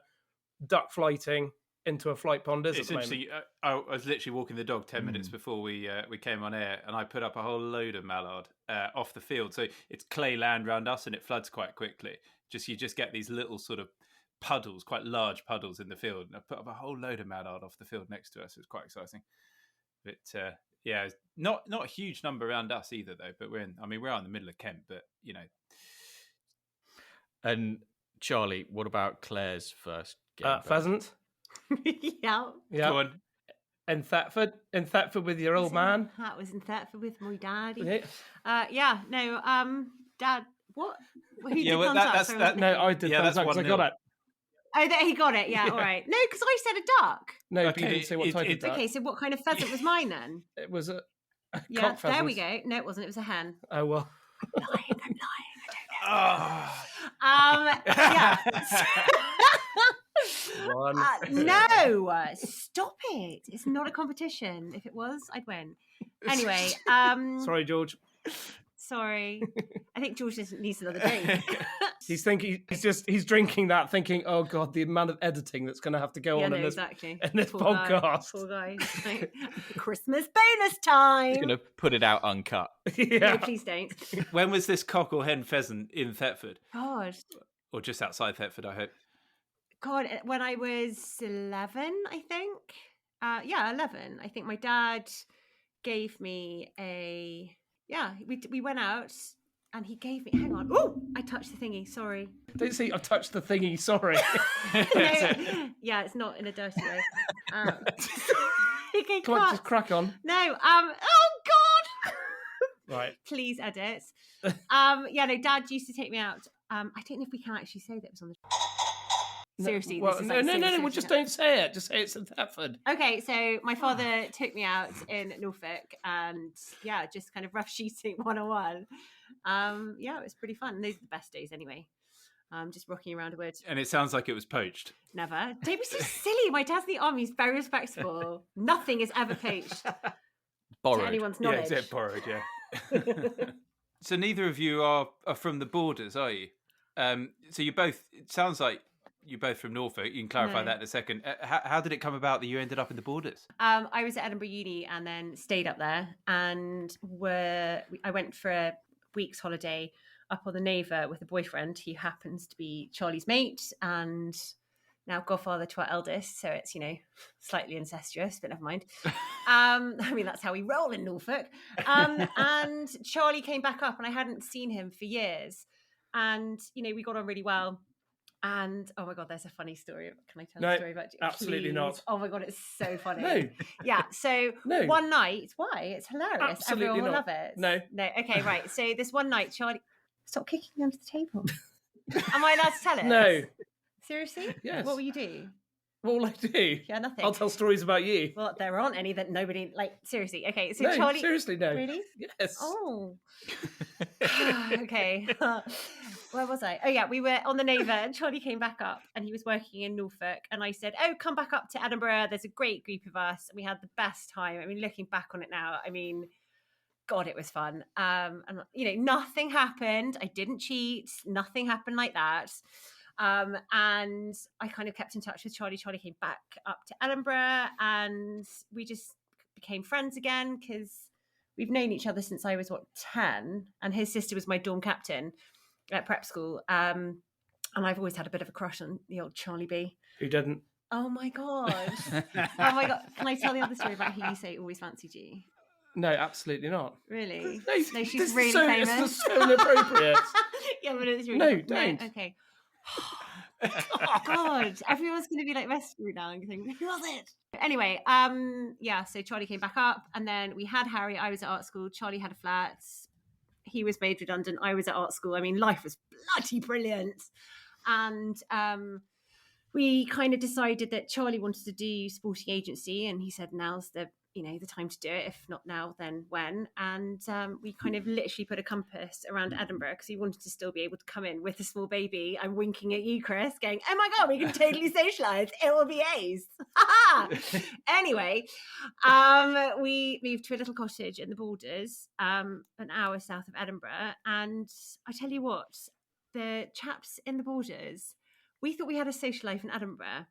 duck flighting into a flight pond is. It's interesting. I was literally walking the dog 10 minutes before we came on air, and I put up a whole load of mallard off the field. So it's clay land around us, and it floods quite quickly. You just get these little sort of puddles, quite large puddles in the field. And I put up a whole load of mallard off the field next to us. It was quite exciting. But not a huge number around us either, though. But we're in the middle of Kent, but And Charlie, what about Claire's first game? pheasant. Yeah. Yeah. Go on. In Thetford with your old man. That was in Thetford with my daddy. Yeah. Dad, what? Who Yeah, did well, thumbs up? that's Sorry, that. No, I did thumbs up because I got it. Oh, he got it. Yeah, Yeah. all right. No, because I said a duck. No, but Okay, you didn't say what type of duck. Okay, so what kind of pheasant was mine then? It was a Yeah, cock pheasant. there we go. No, it wasn't. It was a hen. Oh, well. I'm lying. Oh. Yeah. One. No, stop it. It's not a competition. If it was, I'd win. Anyway. Sorry, George. Sorry. I think George just needs another drink. He's drinking that, thinking, oh God, the amount of editing that's going to have to go on in this podcast. Poor guy. Christmas bonus time. He's going to put it out uncut. Yeah. No, please don't. When was this cock or hen pheasant in Thetford? God. Or just outside Thetford, I hope. God, when I was 11, I think. 11. I think my dad gave me a... Yeah, we went out and he gave me... Hang on. Oh, I touched the thingy. Sorry. Don't say I touched the thingy. Sorry. No, yeah, it's not in a dirty way. Okay, Come on, just crack on. No. Oh, God. Right. Please edit. No, Dad used to take me out. I don't know if we can actually say that it was on the... Seriously, well, this is no. Well, just don't say it. Just say it's in Thetford. Okay, so my father took me out in Norfolk, and just kind of rough shooting 101. It was pretty fun. Those are the best days, anyway. Just rocking around a wood. And it sounds like it was poached. Never. Don't be so silly. My dad's in the army. He's very respectable. Nothing is ever poached. Borrowed. To anyone's Yeah, knowledge. except borrowed. Yeah. So neither of you are from the borders, are you? So you both. It sounds like. You're both from Norfolk. You can clarify that in a second. How did it come about that you ended up in the borders? I was at Edinburgh Uni and then stayed up there, and I went for a week's holiday up on the Neva with a boyfriend who happens to be Charlie's mate and now godfather to our eldest. So it's, slightly incestuous, but never mind. That's how we roll in Norfolk. And Charlie came back up and I hadn't seen him for years. And, we got on really well. And oh my God, there's a funny story. Can I tell a story about you? Absolutely Please? not. Oh my God, it's so funny. No. Yeah. So one night, why? It's hilarious. Absolutely Everyone will not. love it. No. Okay, right. So this one night, Charlie, stop kicking me under the table. Am I allowed to tell it? No. Seriously? Yes. What will you do? What will I do? Yeah, nothing. I'll tell stories about you. Well, there aren't any that nobody seriously. Okay, so No, Charlie. seriously, no. Really? Yes. Oh. Okay. Where was I? Oh yeah, we were on the Neva and Charlie came back up and he was working in Norfolk and I said, oh, come back up to Edinburgh. There's a great group of us. And we had the best time. Looking back on it now, God, it was fun. And nothing happened. I didn't cheat. Nothing happened like that. And I kind of kept in touch with Charlie. Charlie came back up to Edinburgh and we just became friends again because we've known each other since I was 10 and his sister was my dorm captain at prep school. And I've always had a bit of a crush on the old Charlie B. Who didn't? Oh my God. Oh my God. Can I tell the other story about who you say always fancied you? No, absolutely not. Really? No, she's really famous. It's so inappropriate. Yeah, but it's really No, don't. Okay. Oh God, everyone's going to be messaging me now and think, who was it? Anyway, so Charlie came back up and then we had Harry. I was at art school. Charlie had a flat. He was made redundant. I was at art school. life was bloody brilliant. And we kind of decided that Charlie wanted to do sporting agency and he said, now's the time to do it. If not now, then when? And we kind of literally put a compass around Edinburgh because he wanted to still be able to come in with a small baby. I'm winking at you, Chris, going, oh my God, we can totally socialise. It will be ace. Anyway, we moved to a little cottage in the Borders, an hour south of Edinburgh. And I tell you what, the chaps in the Borders, we thought we had a social life in Edinburgh.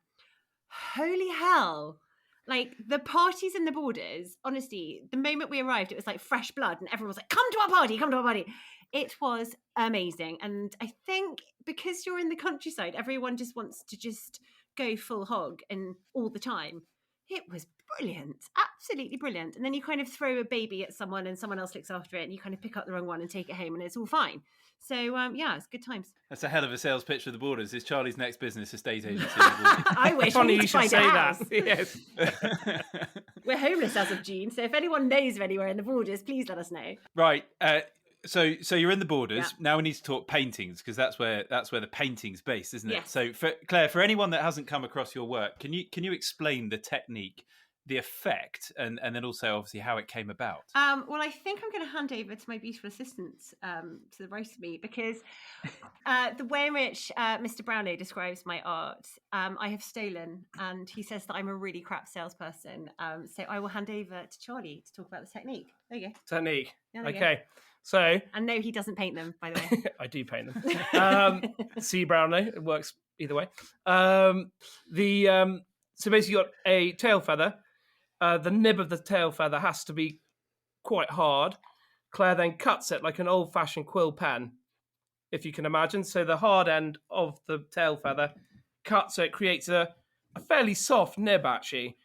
Holy hell. The parties in the Borders, honestly, the moment we arrived, it was like fresh blood and everyone was like, come to our party. It was amazing. And I think because you're in the countryside, everyone just wants to just go full hog and all the time. It was brilliant. absolutely brilliant. And then you kind of throw a baby at someone and someone else looks after it and you kind of pick up the wrong one and take it home and it's all fine. So, yeah, it's good times. That's a hell of a sales pitch for the Borders. Is Charlie's next business estate agency? I wish. Funny we need you to should find say a that. house. Yes. We're homeless as of June, so if anyone knows of anywhere in the Borders, please let us know. Right. So you're in the Borders. Yeah. Now we need to talk paintings because that's where the painting's based, isn't it? Yes. So Claire, for anyone that hasn't come across your work, can you explain the technique, the effect, and then also obviously how it came about? Well, I think I'm going to hand over to my beautiful assistant to the right of me because the way in which Mr. Brownlow describes my art, I have stolen, and he says that I'm a really crap salesperson. So I will hand over to Charlie to talk about the technique. There you go. Technique. Yeah, there you Okay. So And no, he doesn't paint them, by the way. I do paint them. C. Brownlow. It works either way. So basically, you got a tail feather. The nib of the tail feather has to be quite hard. Claire then cuts it like an old-fashioned quill pen, if you can imagine. So the hard end of the tail feather cuts, so it creates a fairly soft nib, actually.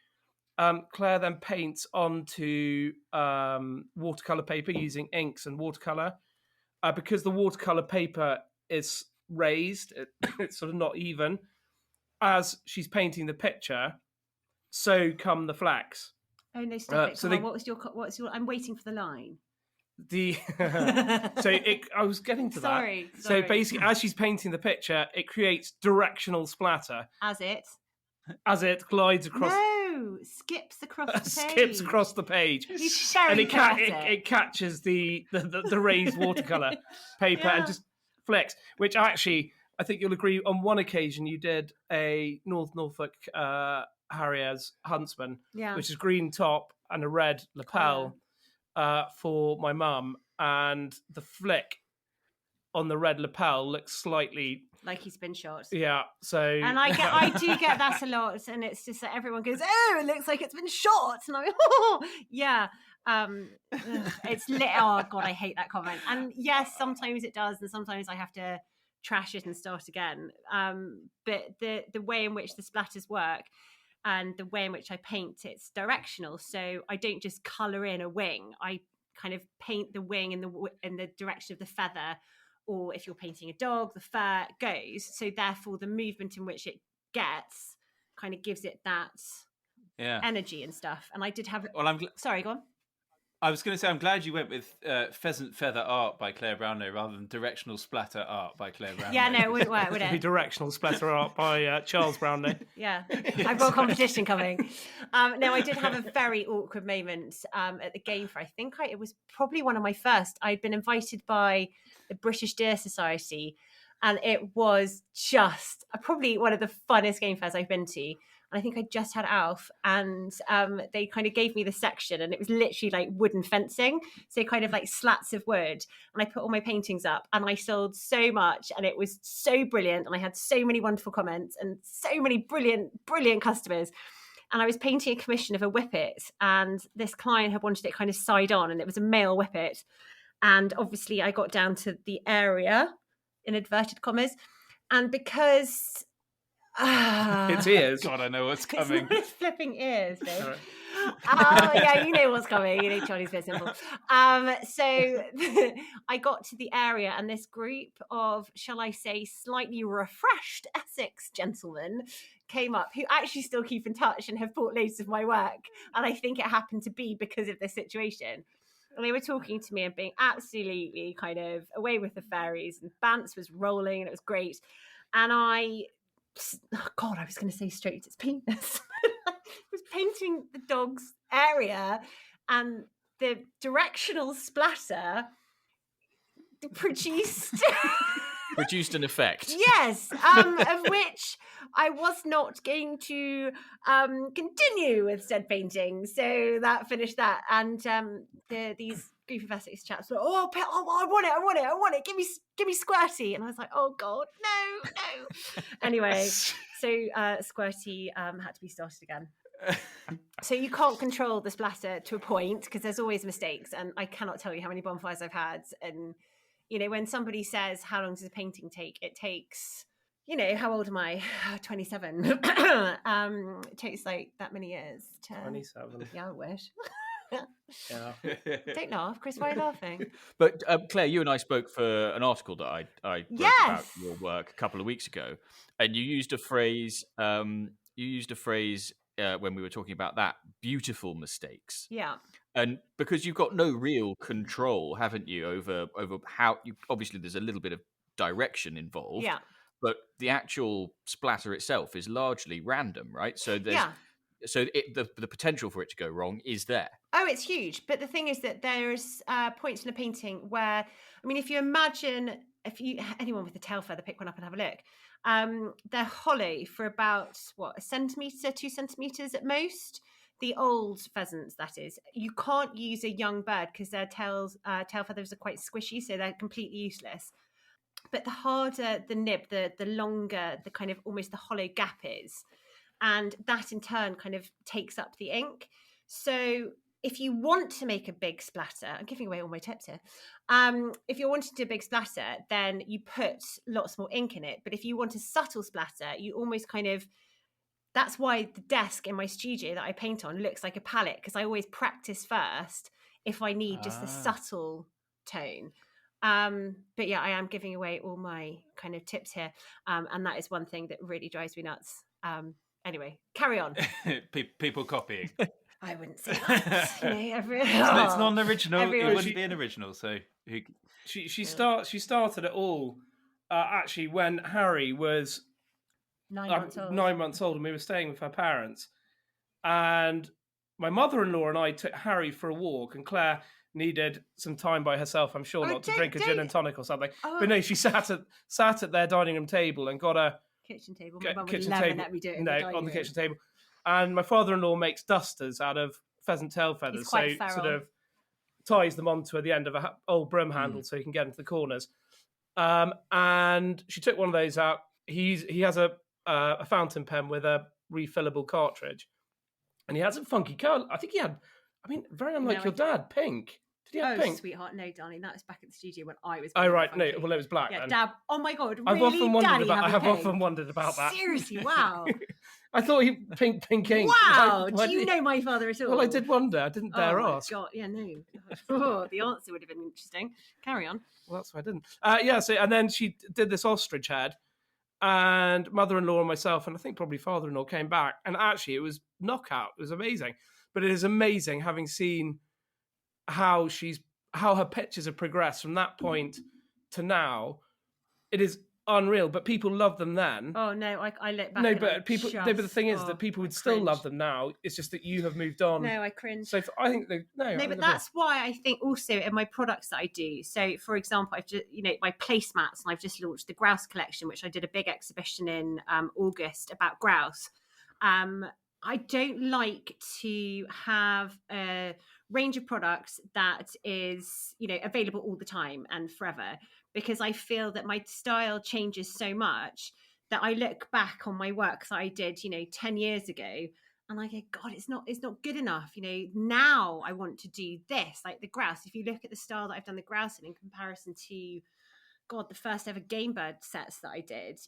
Claire then paints onto watercolor paper using inks and watercolor. Because the watercolor paper is raised, it's sort of not even. As she's painting the picture, so come the flecks. Oh no, stop it. so Come on, what's your I'm waiting for the line. I was getting to that. Sorry. So basically, as she's painting the picture, it creates directional splatter As it glides across. No, skips across the page. Skips across the page, He's very and poetic. it catches the raised watercolor paper Yeah. and just flicks. Which actually, I think you'll agree. On one occasion, you did a Norfolk Harriers Huntsman, Yeah. which is green top and a red lapel for my mum, and the flick on the red lapel looks slightly Like he's been shot. Yeah, so And I do get that a lot, and it's just that everyone goes, "Oh, it looks like it's been shot," and I'm like, "Oh, yeah." It's lit. Oh God, I hate that comment. And yes, sometimes it does, and sometimes I have to trash it and start again. But the way in which the splatters work and the way in which I paint, it's directional. So I don't just color in a wing. I kind of paint the wing in the direction of the feather. Or if you're painting a dog, the fur goes. So therefore, the movement in which it gets kind of gives it that energy and stuff. And I did have... Well, Sorry, go on. I was going to say, I'm glad you went with pheasant feather art by Clare Brownlow rather than directional splatter art by Clare Brownlow. Yeah, no, it wouldn't work, would It'd be it? directional splatter art by Charles Brownlow. Yeah, I've got a competition coming. No, I did have a very awkward moment at the game fair. I think it was probably one of my first. I'd been invited by the British Deer Society, and it was just probably one of the funnest game fairs I've been to. And I think I just had Alf, and they kind of gave me the section, and it was literally like wooden fencing, so kind of like slats of wood. And I put all my paintings up, and I sold so much, and it was so brilliant, and I had so many wonderful comments and so many brilliant customers. And I was painting a commission of a whippet, and this client had wanted it kind of side on, and it was a male whippet. And obviously I got down to the area, in inverted commas, and because... Its ears. God, I know what's coming. It's flipping ears, babe. Right. Oh, yeah, you know what's coming. You know Charlie's very simple. So I got to the area, and this group of, shall I say, slightly refreshed Essex gentlemen came up who actually still keep in touch and have bought loads of my work. And I think it happened to be because of this situation. And they were talking to me and being absolutely kind of away with the fairies, and Bants was rolling, and it was great. And I was going to say straight its penis. I was painting the dog's area, and the directional splatter produced an effect. Yes, of which I was not going to continue with said painting. So that finished that, and these group of Essex chaps were, I want it, give me Squirty, and I was like, oh God, no. Anyway, so Squirty had to be started again. So you can't control the splatter to a point because there's always mistakes, and I cannot tell you how many bonfires I've had. And you know, when somebody says, how long does a painting take? It takes, you know, how old am I? 27. It takes like that many years to... 27. Yeah, I wish. Yeah. Don't laugh, Chris. Why are you laughing? But Claire, you and I spoke for an article that I wrote about Yes! your work a couple of weeks ago, and you used a phrase. When we were talking about that, beautiful mistakes. Yeah. And because you've got no real control, haven't you, over how you obviously there's a little bit of direction involved. Yeah. But the actual splatter itself is largely random, right? So there's the potential for it to go wrong is there. Oh, it's huge. But the thing is that there's points in a painting where, I mean, if you imagine, anyone with a tail feather, pick one up and have a look. They're hollow for about, a centimetre, 2 centimetres at most. The old pheasants, that is. You can't use a young bird because their tail feathers are quite squishy, so they're completely useless. But the harder the nib, the longer the kind of almost the hollow gap is. And that in turn kind of takes up the ink. So if you want to make a big splatter, I'm giving away all my tips here. If you're wanting to do a big splatter, then you put lots more ink in it. But if you want a subtle splatter, you almost kind of, that's why the desk in my studio that I paint on looks like a palette, because I always practice first if I need just a subtle tone. But yeah, I am giving away all my kind of tips here. And that is one thing that really drives me nuts. Anyway, carry on. People copying. I wouldn't say that. It's non-original. It wouldn't be an original. So she started it all actually when Harry was 9 months old. 9 months old, and we were staying with her parents. And my mother-in-law and I took Harry for a walk, and Claire needed some time by herself, I'm sure, not to drink a gin and tonic or something. But no, she sat at their dining room table and got a kitchen table. My mum would kitchen never table. let me do it on the kitchen table. And my father-in-law makes dusters out of pheasant tail feathers, so feral. sort of ties them onto the end of a old broom handle so you can get into the corners. And she took one of those out. He has a fountain pen with a refillable cartridge, and he has a funky colour. I think he had, very unlike your dad, pink. Did he have pink? Sweetheart, no, darling. That was back at the studio when I was. Oh, right. No, well, it was black. Yeah, then. Dad. Oh my God, really? I have often wondered about that. Seriously, wow. I thought he pink ink. Wow. Do you know my father at all? Well, I did wonder. I didn't dare ask. God, yeah, no. Oh, the answer would have been interesting. Carry on. Well, that's why I didn't. So and then she did this ostrich head, and mother-in-law and myself, and I think probably father-in-law came back, and actually it was knockout. It was amazing. But it is amazing having seen how her pictures have progressed from that point to now. It is unreal, but people love them then. Oh no, I look back. But the thing is that people would still love them now. It's just that you have moved on. No, I cringe. So I think but that's why I think also in my products that I do. So for example, I've just my placemats, and I've just launched the grouse collection, which I did a big exhibition in August about grouse. I don't like to have a range of products that is available all the time and forever, because I feel that my style changes so much that I look back on my work that I did 10 years ago and I go, God, it's not good enough. Now I want to do this, like the grouse. If you look at the style that I've done the grouse in comparison to the first ever game bird sets that I did,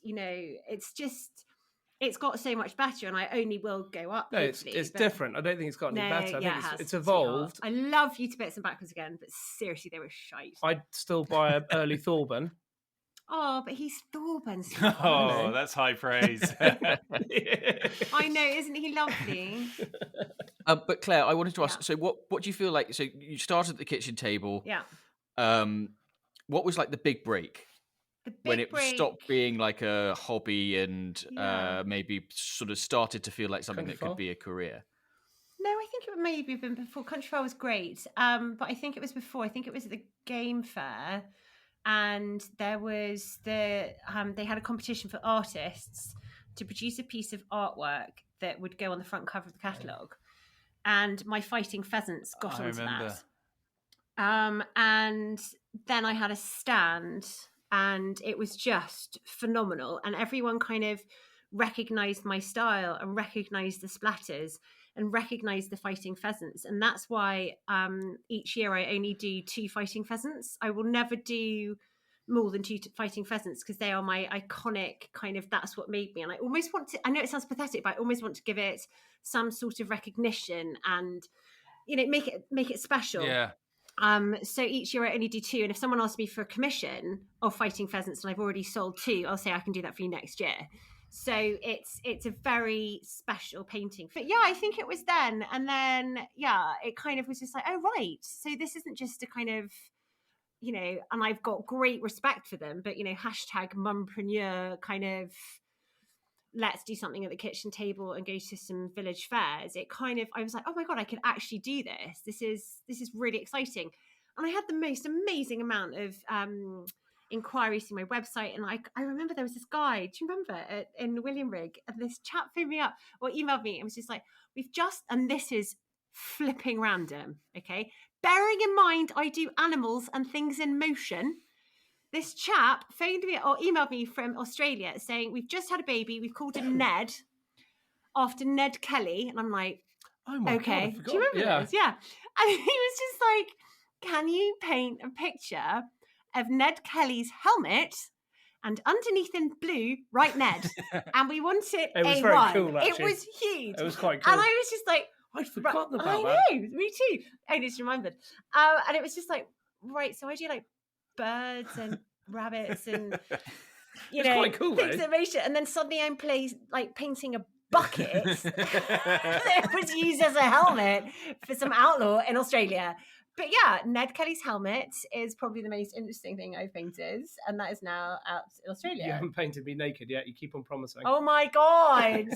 it's got so much better, and I only will go up. No, it's different. I don't think it's got any better. I think it's evolved. I love you to bits and backwards again, but seriously, they were shite. I'd still buy an early Thorburn. Oh, but he's Thorburn. Oh, that's high praise. I know, isn't he lovely? But Claire, I wanted to ask. So, what do you feel like? So, you started at the kitchen table. Yeah. What was like the big break? When it stopped being like a hobby and maybe sort of started to feel like something that could be a career? No, I think it would maybe have been before. Country Fair was great, but I think it was before. I think it was at the game fair, and there was they had a competition for artists to produce a piece of artwork that would go on the front cover of the catalogue, and my fighting pheasants got onto that. And then I had a stand. And it was just phenomenal. And everyone kind of recognised my style and recognised the splatters and recognised the fighting pheasants. And that's why each year I only do 2 fighting pheasants. I will never do more than two fighting pheasants because they are my iconic kind of, that's what made me. And I almost want to, I know it sounds pathetic, but I almost want to give it some sort of recognition and, make it special. Yeah. So each year I only do 2. And if someone asks me for a commission of fighting pheasants and I've already sold 2, I'll say I can do that for you next year. So it's a very special painting. But yeah, I think it was then. And then, it kind of was just like, oh, right. So this isn't just a kind of, and I've got great respect for them, but, hashtag mumpreneur kind of, let's do something at the kitchen table and go to some village fairs. It kind of, I was like, oh my God, I could actually do this. This is really exciting. And I had the most amazing amount of inquiries through my website. And I remember there was this guy, do you remember, in William Rig, and this chap phoned me up or emailed me and was just like, and this is flipping random, okay? Bearing in mind, I do animals and things in motion. This chap phoned me or emailed me from Australia saying, we've just had a baby. We've called him Ned after Ned Kelly. And I'm like, oh my okay. God, I forgot. Do you remember this? Yeah. And he was just like, can you paint a picture of Ned Kelly's helmet and underneath in blue, write Ned? And we want it It was A1. very cool, It actually. was huge. It was quite cool. And I was just like, I'd forgotten about I that. know, me too. I just remembered. And it was just like, right, so I do like birds and rabbits and quite cool, things though. in motion, and then suddenly I'm painting a bucket that was used as a helmet for some outlaw in Australia. But yeah, Ned Kelly's helmet is probably the most interesting thing I've painted, and that is now out in Australia. You haven't painted me naked yet. You keep on promising. Oh my God!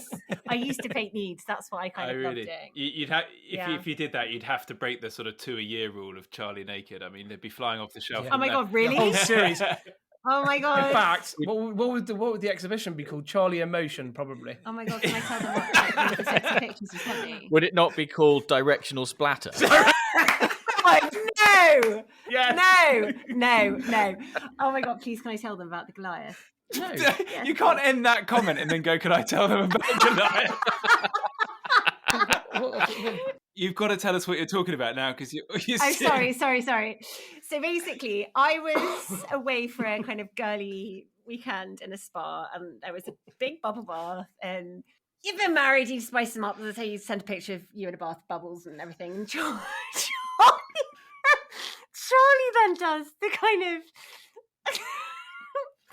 I used to paint nudes. That's what I kind of loved doing. You'd have if you did that, you'd have to break the sort of 2 a year rule of Charlie naked. I mean, they'd be flying off the shelf. Yeah. Oh my God, really? The whole series. Oh my God! In fact, what would the exhibition be called? Charlie in Motion, probably. Oh my God! Can I tell them what the sexy pictures you sent me? Would it not be called directional splatter? No! Yes. No. Oh my God, please can I tell them about the Goliath? No. You can't end that comment and then go, can I tell them about Goliath? You've got to tell us what you're talking about now, because you're sorry. So basically, I was away for a kind of girly weekend in a spa, and there was a big bubble bath, and you've been married, you spice them up. Let's say you send a picture of you in a bath, bubbles and everything. And Charlie then does the kind of...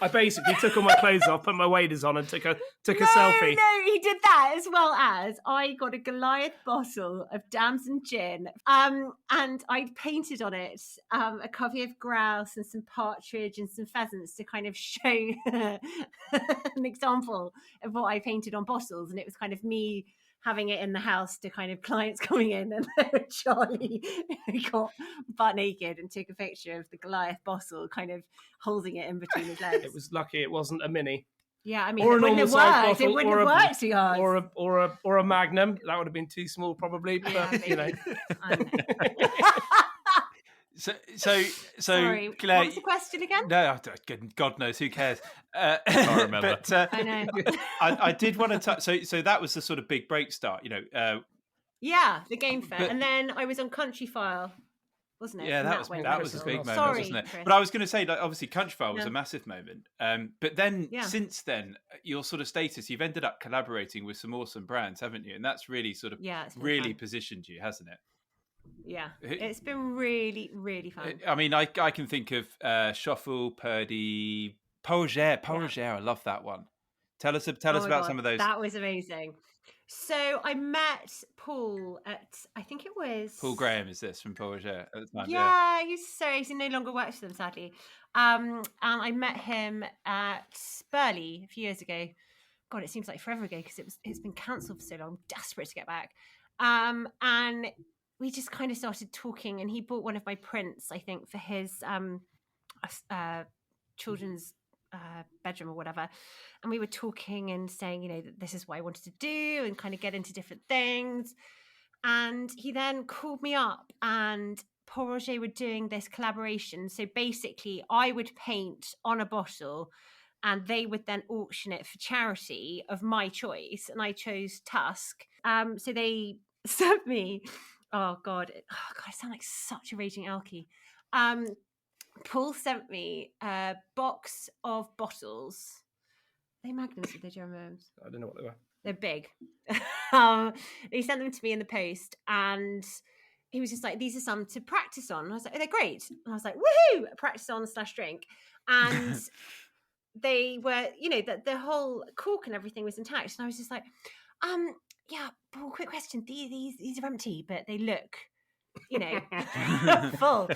I basically took all my clothes off, put my waders on, and took a selfie. No, he did that, as well as I got a Goliath bottle of damson gin, and I painted on it a covey of grouse and some partridge and some pheasants to kind of show an example of what I painted on bottles. And it was kind of me having it in the house to kind of clients coming in, and Charlie got butt naked and took a picture of the Goliath bottle, kind of holding it in between his legs. It was lucky it wasn't a mini. Yeah, I mean, Or it a wouldn't normal have size worked. bottle, It wouldn't have worked too hard. Or a Magnum. That would have been too small, probably. But Yeah, you know. I know. So Sorry, Claire, what was the question again? No, God knows, who cares? Can't remember. But I know. I did want to touch. So that was the sort of big break start, Yeah, the game fair. But- And then I was on Country File, wasn't it? Yeah, And that was went a viral. big moment, Sorry, wasn't it? Chris. But I was going to say, like, obviously, Countryfile was Yeah. a massive moment. But then, Yeah. since then, your sort of status, you've ended up collaborating with some awesome brands, haven't you? And that's really sort of Yeah, it's been really fun. positioned you, hasn't it? Yeah, it's been really, really fun. I mean, I can think of Schoffel, Purdy, Paul-Roger. I love that one. Tell us Oh about my God, some of those. That was amazing. So I met Paul at, I think it was... Paul Graham is this from Paul-Roger at the time. Yeah, he no longer works for them, sadly. And I met him at Burley a few years ago. God, it seems like forever ago because it's been cancelled for so long. I'm desperate to get back. And we just kind of started talking, and he bought one of my prints, I think, for his children's bedroom or whatever. And we were talking and saying, that this is what I wanted to do and kind of get into different things. And he then called me up, and Paul Roger were doing this collaboration. So basically, I would paint on a bottle, and they would then auction it for charity of my choice. And I chose Tusk. So they sent me, I sound like such a raging alkie. Paul sent me a box of bottles. Are they Magnums or are they Germans? I don't know what they were. They're big. He sent them to me in the post, and he was just like, "These are some to practice on." And I was like, "Oh, they're great." And I was like, "Woohoo!" Practice on / drink, and they were, the whole cork and everything was intact. And I was just like, yeah, Paul, quick question. These are empty, but they look, full."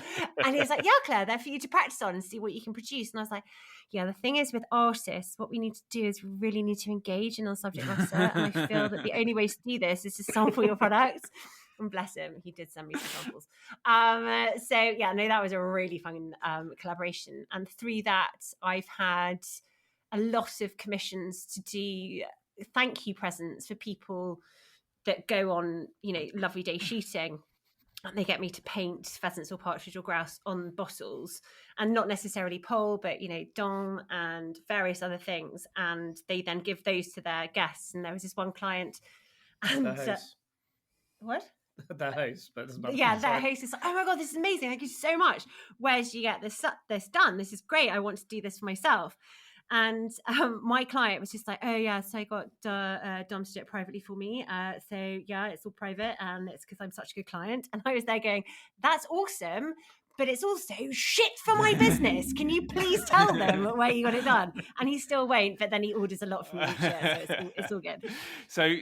And he was like, "Yeah, Claire, they're for you to practice on and see what you can produce." And I was like, "Yeah, the thing is with artists, what we need to do is we really need to engage in our subject matter. And I feel that the only way to do this is to sample your products." And bless him, he did send me some samples. That was a really fun collaboration. And through that, I've had a lot of commissions to do thank you presents for people that go on, lovely day shooting. And they get me to paint pheasants or partridge or grouse on bottles, and not necessarily pole, but dong and various other things. And they then give those to their guests. And there was this one client, and what? Their host, but their host is like, "Oh my god, this is amazing! Thank you so much. Where did you get this done? This is great. I want to do this for myself." And my client was just like, "Oh yeah, so I got Dom to do it privately for me. So yeah, it's all private, and it's because I'm such a good client." And I was there going, "That's awesome, but it's also shit for my business. Can you please tell them where you got it done?" And he still won't, but then he orders a lot from me each year, so it's all good. So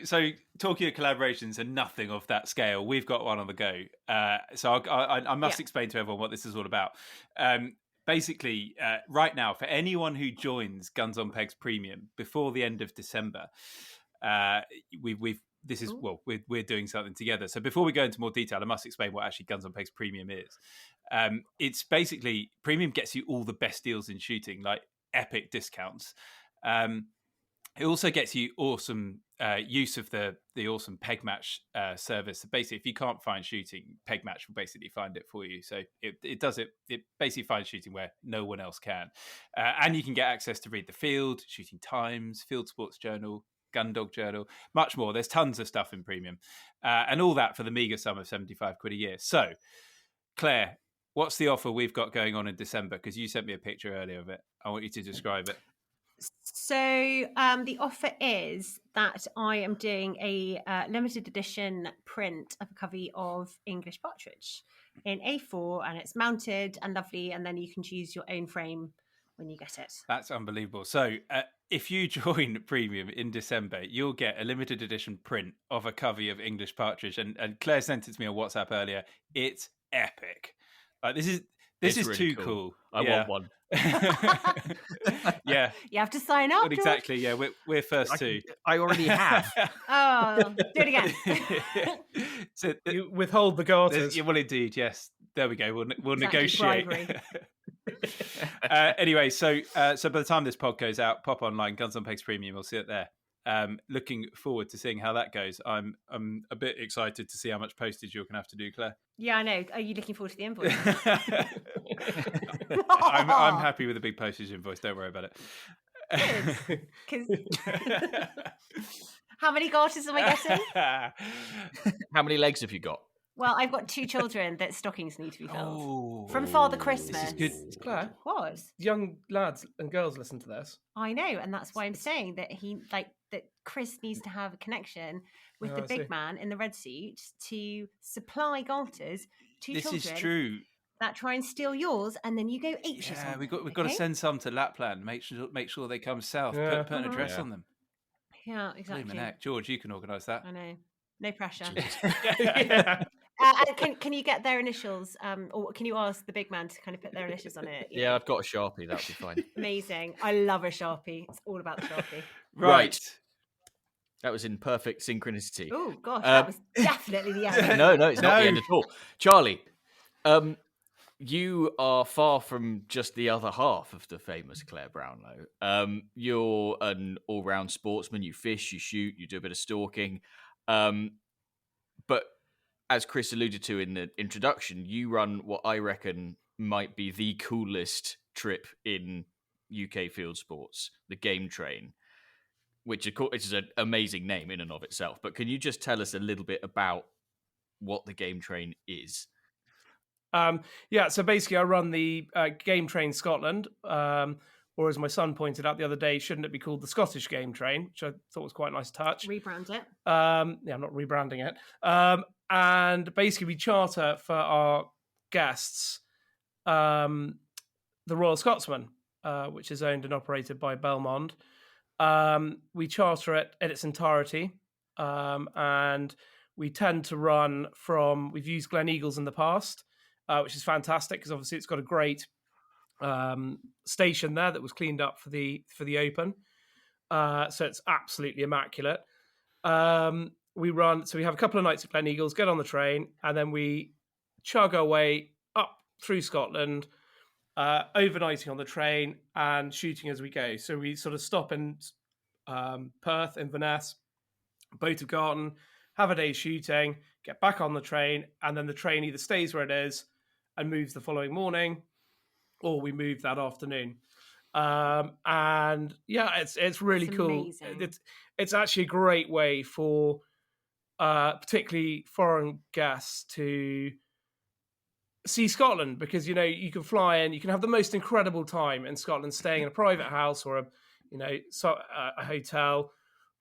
talking of collaborations and nothing of that scale, we've got one on the go. So I must explain to everyone what this is all about. Basically, right now, for anyone who joins Guns on Pegs Premium before the end of December, we're doing something together. So before we go into more detail, I must explain what actually Guns on Pegs Premium is. It's basically, Premium gets you all the best deals in shooting, like epic discounts. It also gets you awesome use of the awesome Peg Match service. So basically, if you can't find shooting, Peg Match will basically find it for you. So it basically finds shooting where no one else can. And you can get access to read the field, shooting times, field sports journal, gun dog journal, much more. There's tons of stuff in Premium. And all that for the meager sum of £75 a year. So, Claire, what's the offer we've got going on in December? Because you sent me a picture earlier of it. I want you to describe it. So the offer is that I am doing a limited edition print of a covey of English Partridge in A4, and it's mounted and lovely, and then you can choose your own frame when you get it. That's unbelievable. So if you join Premium in December, you'll get a limited edition print of a covey of English Partridge, and Claire sent it to me on WhatsApp earlier. It's epic. This is really too cool. I want one. Yeah, you have to sign up. Well, exactly. Yeah, we're first too. I already have. Oh, do it again. So you withhold the garters. Well, indeed, yes. There we go. We'll negotiate. Bribery. Anyway, so by the time this pod goes out, pop online, Guns on Pegs Premium. We'll see it there. Looking forward to seeing how that goes. I'm a bit excited to see how much postage you're going to have to do, Claire. Yeah, I know. Are you looking forward to the invoice? I'm happy with the big postage invoice. Don't worry about it. How many garters am I getting? How many legs have you got? Well, I've got 2 children that stockings need to be filled. From Father Christmas. This is good. Claire, what? Young lads and girls listen to this. I know, and that's why I'm saying that that Chris needs to have a connection with the big man in the red suit to supply garters to children. This is true. That try and steal yours, and then you go H's. Yeah, we've got to send some to Lapland. Make sure they come south. Put an address on them. Yeah, exactly. George, you can organise that. I know. No pressure. Yeah. Can you get their initials, or can you ask the big man to kind of put their initials on it? Yeah, I've got a Sharpie. That'll be fine. Amazing. I love a Sharpie. It's all about the Sharpie. Right. That was in perfect synchronicity. Oh, gosh, that was definitely the end. No, it's not the end at all. Charlie, you are far from just the other half of the famous Clare Brownlow. You're an all-round sportsman. You fish, you shoot, you do a bit of stalking. But as Chris alluded to in the introduction, you run what I reckon might be the coolest trip in UK field sports, the Game Train, which of course is an amazing name in and of itself. But can you just tell us a little bit about what the Game Train is? So basically I run the Game Train Scotland, or as my son pointed out the other day, shouldn't it be called the Scottish Game Train, which I thought was quite a nice touch. Rebrand it. I'm not rebranding it. And basically we charter for our guests the Royal Scotsman, which is owned and operated by Belmond. We charter it in its entirety, and we tend to run from, we've used Glen Eagles in the past, which is fantastic because obviously it's got a great station there that was cleaned up for the Open. So it's absolutely immaculate. We have a couple of nights at Glen Eagles, get on the train, and then we chug our way up through Scotland, overnighting on the train and shooting as we go. So we sort of stop in Perth, Inverness, Boat of Garten, have a day shooting, get back on the train, and then the train either stays where it is and moves the following morning, or we move that afternoon. It's really cool. It's actually a great way for particularly foreign guests to see Scotland, because you can fly in, you can have the most incredible time in Scotland, staying in a private house or a hotel,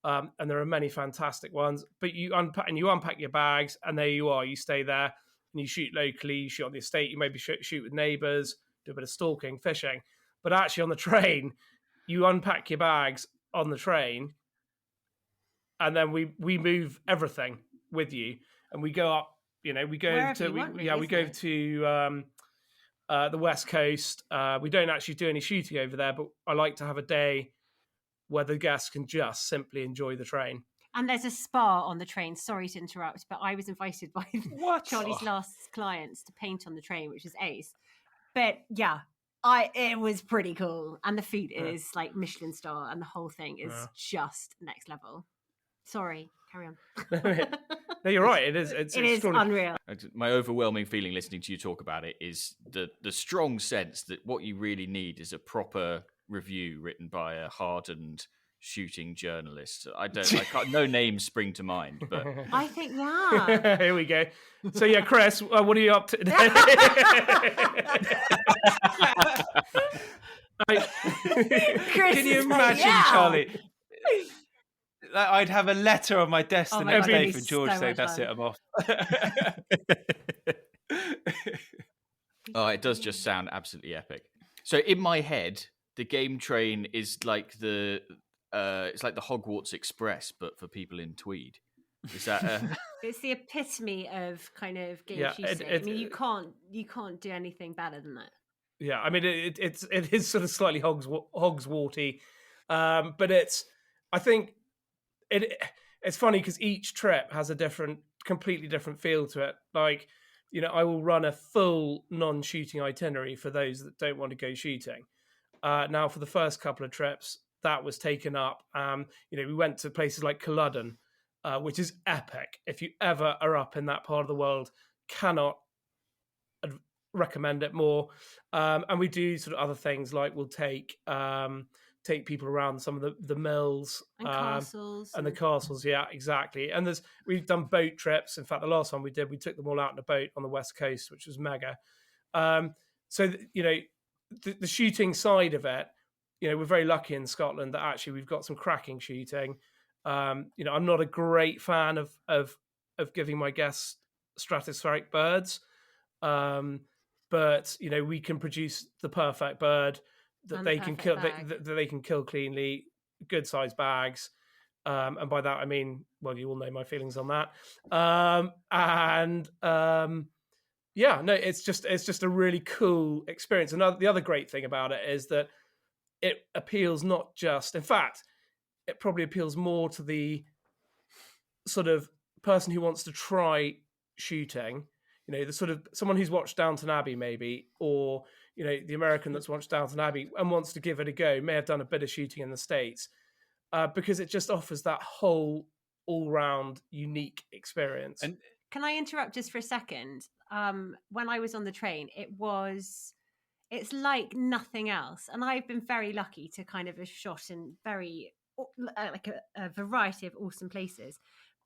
and there are many fantastic ones. But you unpack your bags, and there you are. You stay there, and you shoot locally. You shoot on the estate. You maybe shoot with neighbours, do a bit of stalking, fishing. But actually, on the train, you unpack your bags on the train, and then we move everything with you, and we go up. We go to the West Coast. We don't actually do any shooting over there, but I like to have a day where the guests can just simply enjoy the train. And there's a spa on the train. Sorry to interrupt, but I was invited by Charlie's last clients to paint on the train, which is ace. But yeah, it was pretty cool. And the food is like Michelin star, and the whole thing is just next level. Sorry, carry on. No, you're right. It is. It is unreal. My overwhelming feeling listening to you talk about it is the strong sense that what you really need is a proper review written by a hardened shooting journalist. No names spring to mind, but I think here we go. So yeah, Chris, what are you up to today? Can you imagine, Charlie? I'd have a letter on my desk the next day from George saying, "That's it, I'm off." Oh, it does just sound absolutely epic. So in my head, the game train is like it's like the Hogwarts Express, but for people in Tweed. Is that? It's the epitome of kind of game shooting. You can't do anything better than that. Yeah, I mean it is sort of slightly Hogswarty, but I think it's funny because each trip has a completely different feel to it. Like, I will run a full non-shooting itinerary for those that don't want to go shooting. Now, for the first couple of trips, that was taken up. We went to places like Culloden, which is epic. If you ever are up in that part of the world, cannot recommend it more. And we do sort of other things, like we'll take people around some of the mills and castles and the castles. Yeah, exactly. And we've done boat trips. In fact, the last one we did, we took them all out in a boat on the West Coast, which was mega. The shooting side of it, we're very lucky in Scotland that actually we've got some cracking shooting. I'm not a great fan of giving my guests stratospheric birds, but we can produce the perfect bird that they can kill. That they can kill cleanly, good sized bags, and by that I mean, well, you all know my feelings on that. It's just a really cool experience. And the other great thing about it is that it appeals not just, in fact, it probably appeals more to the sort of person who wants to try shooting, the sort of someone who's watched Downton Abbey maybe, or, the American that's watched Downton Abbey and wants to give it a go, may have done a bit of shooting in the States, because it just offers that whole all-round unique experience. And can I interrupt just for a second? When I was on the train, it's like nothing else. And I've been very lucky to kind of have shot in very, like a variety of awesome places.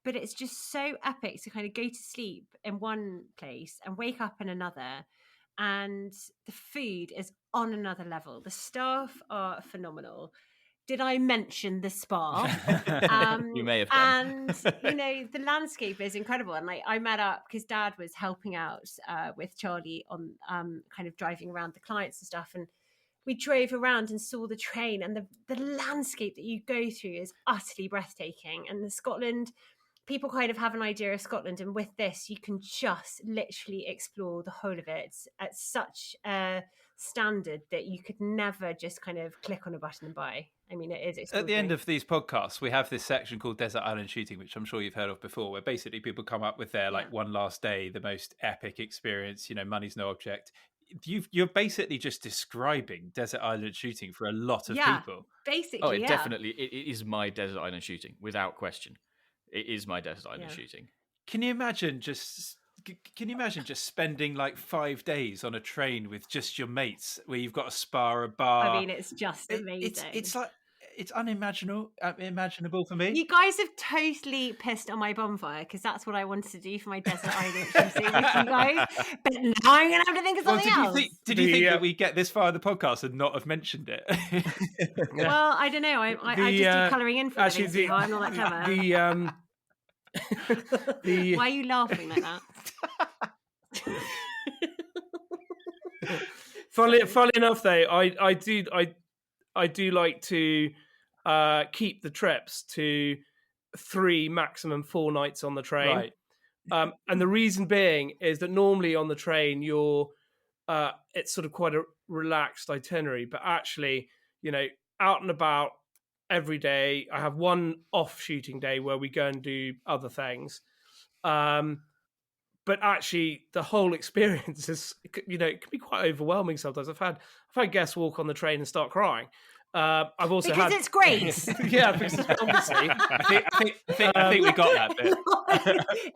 but it's just so epic to kind of go to sleep in one place and wake up in another. And the food is on another level. The staff are phenomenal. Did I mention the spa? You may have done. And, the landscape is incredible. And I met up because Dad was helping out with Charlie on kind of driving around the clients and stuff. And we drove around and saw the train, and the landscape that you go through is utterly breathtaking. And the Scotland, people kind of have an idea of Scotland, and with this, you can just literally explore the whole of it at such a standard that you could never just kind of click on a button and buy. I mean, it is. At the end of these podcasts, we have this section called Desert Island Shooting, which I'm sure you've heard of before, where basically people come up with their one last day, the most epic experience, money's no object. You're basically just describing desert island shooting for a lot of people. Basically, definitely, it is my desert island shooting, without question. It is my desert island shooting. Can you imagine just spending like 5 days on a train with just your mates, where you've got a spa, a bar? I mean, it's just amazing. It's like, it's unimaginable for me. You guys have totally pissed on my bonfire, because that's what I wanted to do for my desert island shooting with you guys. But now I'm going to have to think of something else. Did you think that we get this far in the podcast and not have mentioned it? Well, I don't know. I just do colouring in for actually, I'm not that clever. Why are you laughing like that? Funnily enough, though, I do like to keep the trips to 3, maximum 4 nights on the train. Right. And the reason being is that normally on the train it's sort of quite a relaxed itinerary, but actually, out and about every day. I have one off shooting day where we go and do other things. But actually, the whole experience is, it can be quite overwhelming sometimes. I've had guests walk on the train and start crying. I've also because it's great. Yeah, because obviously, I think we got that bit.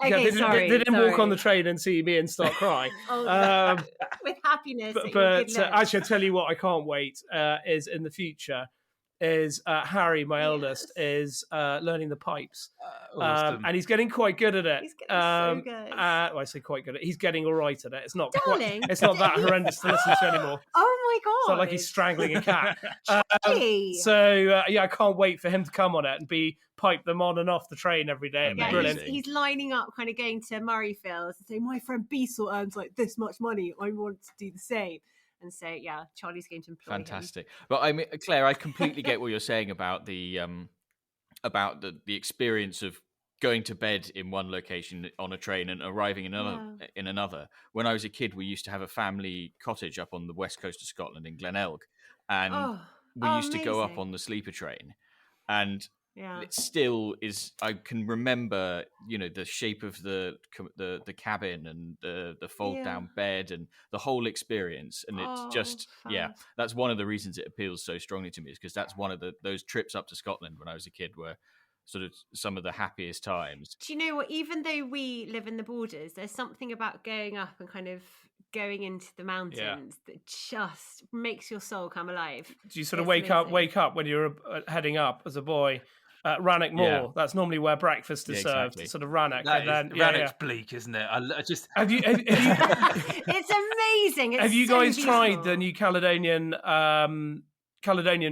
Okay, they didn't walk on the train and see me and start crying. With happiness. But actually, I tell you what, I can't wait. Is in the future. Is Harry, my eldest, is learning the pipes, and he's getting quite good at it. He's getting so good. I say quite good at it. He's getting all right at it. It's not it's not that horrendous to listen to anymore. Oh my god! It's not like he's strangling a cat. I can't wait for him to come on it and pipe them on and off the train every day. Yeah, brilliant. He's lining up, kind of going to Murrayfields and saying, "My friend Beasel earns like this much money. I want to do the same." And so, Charlie's going to employ Fantastic. Him. But I mean, Claire, I completely get what you're saying about the experience of going to bed in one location on a train and arriving in another. When I was a kid, we used to have a family cottage up on the west coast of Scotland in Glenelg, and we used to go up on the sleeper train, and it still is. I can remember, the shape of the cabin and the fold down bed and the whole experience, and it's just that's one of the reasons it appeals so strongly to me, is because that's one of those trips up to Scotland when I was a kid were sort of some of the happiest times. Do you know what? Even though we live in the borders, there's something about going up and kind of going into the mountains that just makes your soul come alive. Do you sort of wake up when you're heading up as a boy? Rannoch Moor. Yeah. That's normally where breakfast is served. Exactly. Sort of Rannoch. Rannoch's bleak, isn't it? I just have you it's amazing. Have you guys tried the new Caledonian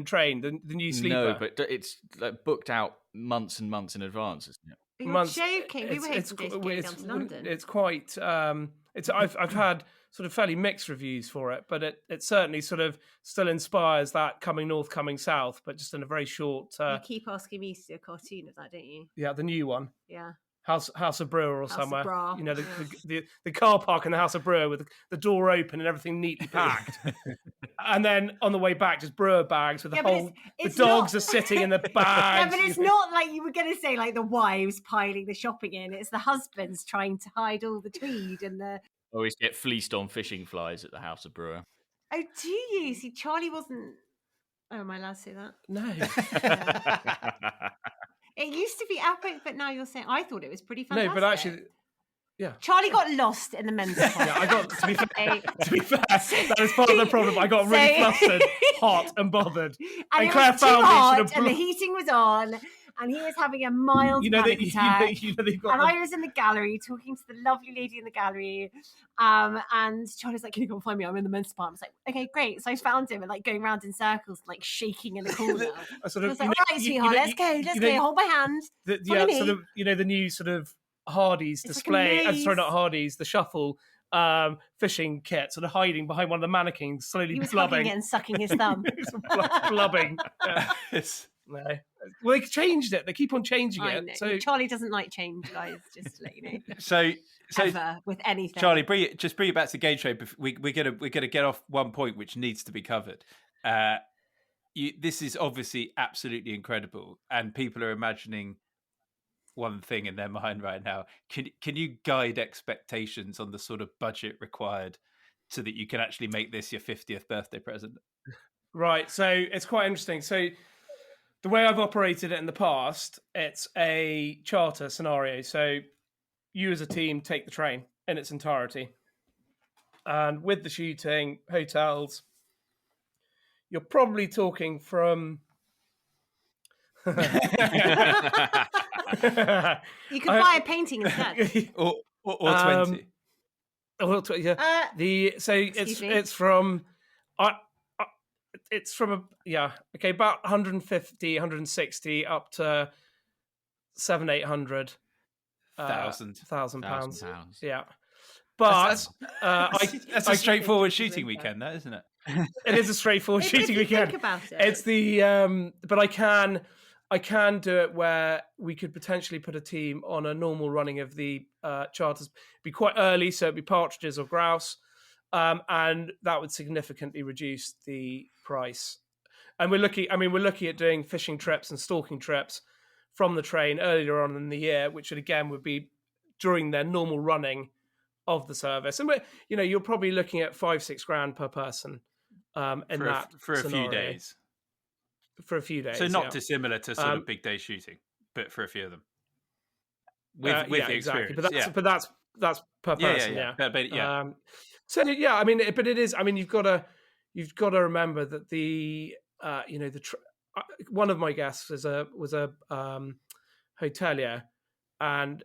train, the new sleeper? No, but it's like booked out months and months in advance, isn't it? You're joking. We were hoping to go down to London. It's quite. I've had sort of fairly mixed reviews for it, but it certainly sort of still inspires that coming north, coming south, but just in a very short. You keep asking me to do a cartoon of that, don't you? Yeah, the new one. Yeah. House of Brewer or somewhere. The car park in the House of Brewer with the door open and everything neatly packed. And then on the way back, just brewer bags with the dogs are sitting in the bags. Yeah, but it's not like you were going to say like the wives piling the shopping in. It's the husbands trying to hide all the tweed and the... Always get fleeced on fishing flies at the House of Brewer. Oh, do you? See, Charlie wasn't... Oh, am I allowed to say that? No. It used to be epic, but now you're saying... I thought it was pretty fantastic. No, but actually... Yeah. Charlie got lost in the men's pond. Yeah, I got... To be fair, that is part of the problem. I got really flustered, hot and bothered. And Claire found me... and the heating was on... and he was having a mild panic attack. And I was in the gallery talking to the lovely lady in the gallery. And Charlie's like, "Can you come find me? I'm in the men's department." I was like, "Okay, great." So I found him and like going around in circles, like shaking in the corner. I was like, "All right, sweetheart, let's go. Hold my hand." Sort of, the new sort of Hardy's display. Sorry, not Hardy's. The shuffle fishing kit, sort of hiding behind one of the mannequins, slowly he was blubbing it and sucking his thumb. Blubbing. No. Well, they changed it. They keep on changing I it. know. So Charlie doesn't like change, guys. Just to let you know. So Ever with anything, Charlie, bring it back to game show. We're gonna get off one point which needs to be covered. This is obviously absolutely incredible, and people are imagining one thing in their mind right now. Can you guide expectations on the sort of budget required so that you can actually make this your 50th birthday present? Right. So it's quite interesting. So the way I've operated it in the past, it's a charter scenario. So you as a team take the train in its entirety. And with the shooting, hotels, you're probably talking from... You could buy a painting instead. or 20. It's from... It's from about 150, 160 up to 700-800 thousand pounds. Yeah, but that's a straightforward shooting weekend, that isn't it? It is a straightforward shooting weekend. Think about it. It's the but I can do it where we could potentially put a team on a normal running of the charters. It'd be quite early, so it'd be partridges or grouse. And that would significantly reduce the price. And we're looking at doing fishing trips and stalking trips from the train earlier on in the year, which would be during their normal running of the service. And you're probably looking at 5-6 grand per person for a few days. For a few days. So not dissimilar to sort of big day shooting, but for a few of them. With the experience. Exactly. But that's per person. Yeah. But But it is. I mean, you've got to remember that the one of my guests was a hotelier, and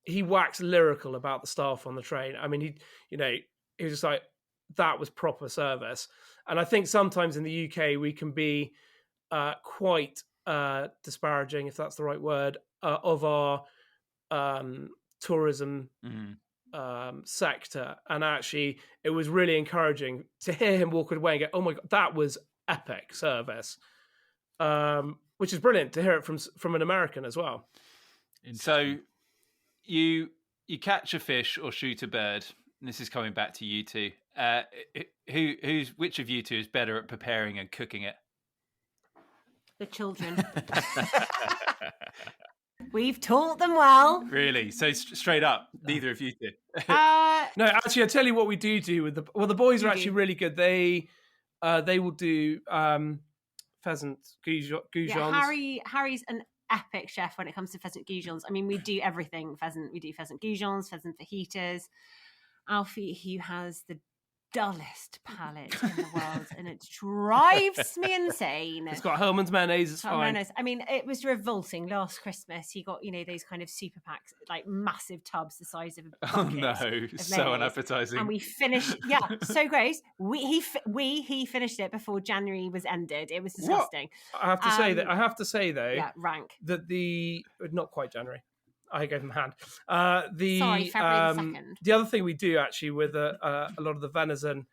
he waxed lyrical about the staff on the train. I mean, he was just like, that was proper service. And I think sometimes in the UK we can be quite disparaging, if that's the right word, of our tourism sector. And actually, it was really encouraging to hear him walk away and go, "Oh my God, that was epic service," which is brilliant to hear it from an American as well. So you catch a fish or shoot a bird. And this is coming back to you two. Which of you two is better at preparing and cooking it? The children. We've taught them well. Really? So straight up, neither of you two. No, actually, I tell you what we do with the boys are actually really good. They will do pheasant goujons. Yeah, Harry's an epic chef when it comes to pheasant goujons. I mean, we do everything pheasant. We do pheasant goujons, pheasant fajitas. Alfie, who has the dullest palate in the world, and it drives me insane. It's got Hellman's mayonnaise. It's fine. Mayonnaise. I mean, it was revolting. Last Christmas, he got those kind of super packs, like massive tubs the size of a bucket. Oh no, so unappetizing. And we finished. Yeah, so gross. He finished it before January was ended. It was disgusting. What? I have to say though. Yeah, rank. That not quite January. I gave him a hand. February the 2nd. The other thing we do actually with a lot of the venison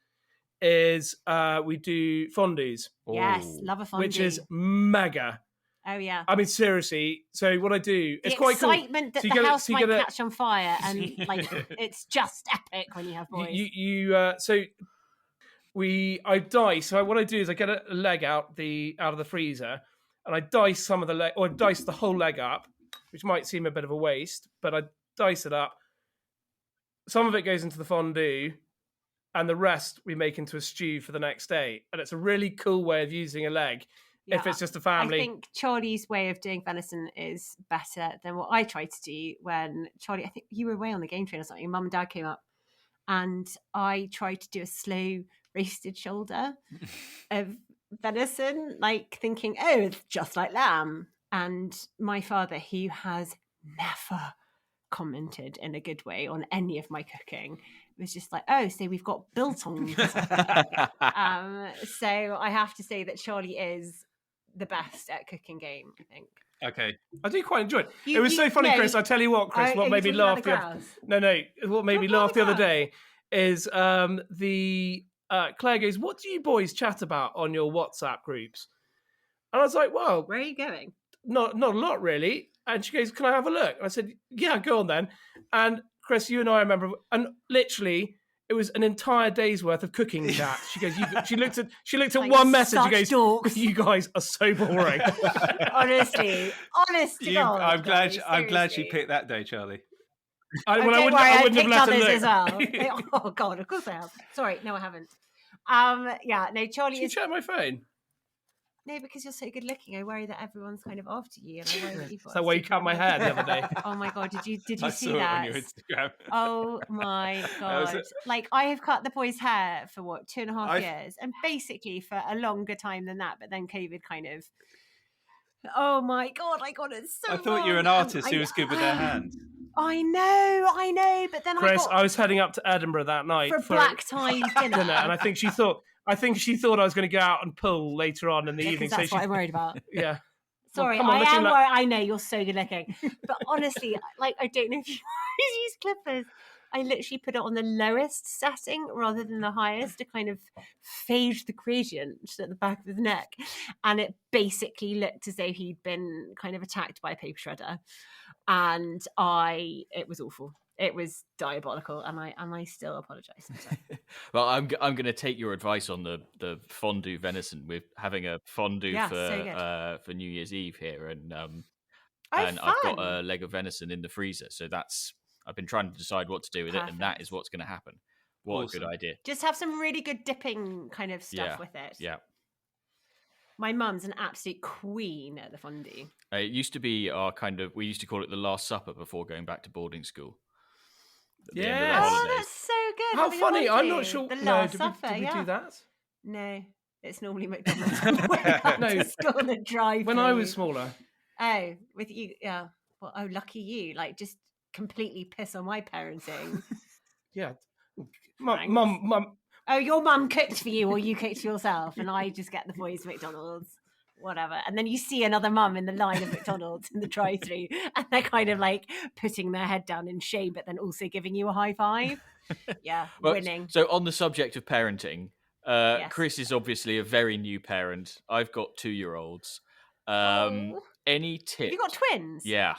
is we do fondues. Yes, love a fondue. Which is mega. Oh yeah. I mean, seriously. So what I do, it's quite cool. Excitement that the house might catch on fire, and like it's just epic when you have boys. I dice. So what I do is I get a leg out of the freezer, and I dice some of the leg, or I dice the whole leg up, which might seem a bit of a waste, but I dice it up. Some of it goes into the fondue, and the rest we make into a stew for the next day. And it's a really cool way of using a leg if it's just a family. I think Charlie's way of doing venison is better than what I tried to do when Charlie, I think you were away on the game train or something, Mum and Dad came up, and I tried to do a slow roasted shoulder of venison, like thinking, oh, it's just like lamb. And my father, who has never commented in a good way on any of my cooking, was just like, oh, so we've got biltong. So I have to say that Charlie is the best at cooking game, I think. Okay. I do quite enjoy it. It was so funny, Chris. I tell you what, Chris, what made me laugh what made me laugh the other day is Claire goes, what do you boys chat about on your WhatsApp groups? And I was like, well, where are you going? Not a lot, really. And she goes, can I have a look? And I said, yeah, go on then. And Chris, you and I remember, and literally, it was an entire day's worth of cooking chat. She goes, she looked at like one message. She goes, dorks. You guys are so boring. honest to God. I'm glad she picked that day, Charlie. I wouldn't have let her look. As well. Oh God, of course I have. Sorry, no, I haven't. Charlie. Did you check my phone? No, because you're so good looking. I worry that everyone's kind of after you, and I worry that you've got. That's why you cut my hair the other day. Oh my God, did you I see saw that? it on your Instagram. Oh my God! Like I have cut the boy's hair for 2.5 years, and basically for a longer time than that. But then COVID kind of. Oh my God! I got it so. I thought you were an artist who was good with their hands. I know, but then Chris, I was heading up to Edinburgh that night for black tie dinner, and I think she thought I was going to go out and pull later on in the evening. That's what I'm worried about. Yeah. Sorry, well, I am worried. I know you're so good looking, but honestly, like I don't know if you use clippers. I literally put it on the lowest setting rather than the highest to kind of fade the gradient at the back of his neck, and it basically looked as though he'd been kind of attacked by a paper shredder, and it was awful. It was diabolical, and I still apologise. Well, I'm going to take your advice on the fondue venison. We're having a fondue for New Year's Eve here, and I've got a leg of venison in the freezer. So I've been trying to decide what to do with it, and that is what's going to happen. What awesome. A good idea! Just have some really good dipping kind of stuff with it. Yeah. My mum's an absolute queen at the fondue. It used to be we used to call it the Last Supper before going back to boarding school. Yeah, that's so good. How funny! I'm not sure. The Last Supper, did we do that? No, it's normally McDonald's. No, school and drive. When I was smaller. Oh, with you, yeah. Well, lucky you! Like, just completely piss on my parenting. Yeah, mum. Oh, your mum cooked for you, or you cooked for yourself, and I just get the boys McDonald's. Whatever, and then you see another mum in the line of McDonald's in the drive-thru, and they're kind of like putting their head down in shame, but then also giving you a high five. Yeah, winning. So on the subject of parenting, yes. Chris is obviously a very new parent. I've got 2-year-olds. Any tips? Have you got twins? Yeah.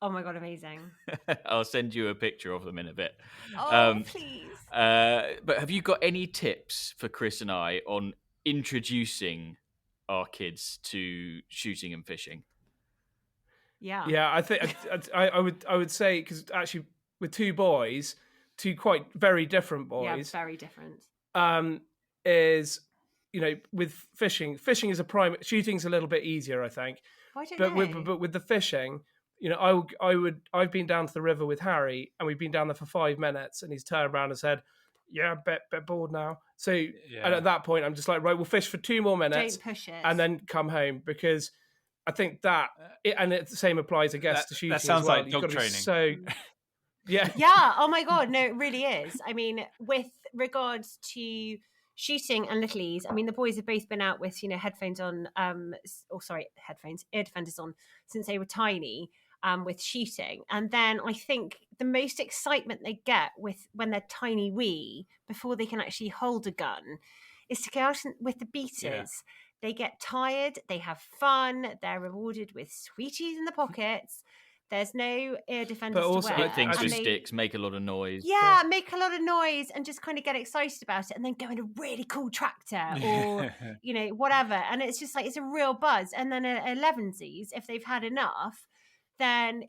Oh my God, amazing. I'll send you a picture of them in a bit. Oh, please. But have you got any tips for Chris and I on introducing our kids to shooting and fishing? Yeah, I think I would say, because actually with 2 boys, 2 quite very different boys. Yeah, very different. Is, with fishing is a prime. Shooting's a little bit easier, I think. I don't know. But with the fishing, I've been down to the river with Harry, and we've been down there for 5 minutes, and he's turned around and said, yeah, bit bored now. So and at that point, I'm just like, right, we'll fish for 2 more minutes. Don't push it. And then come home, because I think that, and the same applies, I guess, to shooting that sounds as well. like dog training. So, yeah. Yeah, oh my God, no, it really is. I mean, with regards to shooting and littlies, I mean, the boys have both been out with, headphones on, ear defenders on since they were tiny. With shooting, and then I think the most excitement they get when they're tiny wee, before they can actually hold a gun, is to go out with the beaters. Yeah. They get tired, they have fun, they're rewarded with sweeties in the pockets. There's no ear defenders but also, to wear. Things with sticks, make a lot of noise. Yeah, make a lot of noise and just kind of get excited about it, and then go in a really cool tractor or, whatever. And it's just like, it's a real buzz. And then at 11sies, if they've had enough, then,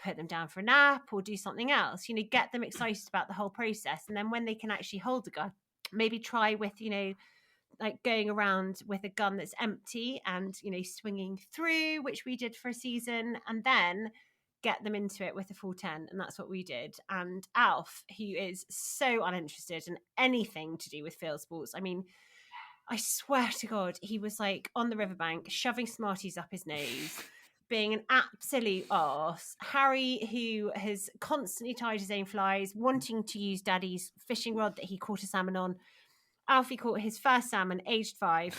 put them down for a nap or do something else, get them excited about the whole process. And then when they can actually hold a gun, maybe try with, like going around with a gun that's empty and, swinging through, which we did for a season, and then get them into it with a full 10. And that's what we did. And Alf, who is so uninterested in anything to do with field sports, I mean, I swear to God, he was like on the riverbank, shoving Smarties up his nose, being an absolute arse. Harry, who has constantly tied his own flies, wanting to use Daddy's fishing rod that he caught a salmon on. Alfie caught his first salmon, aged 5,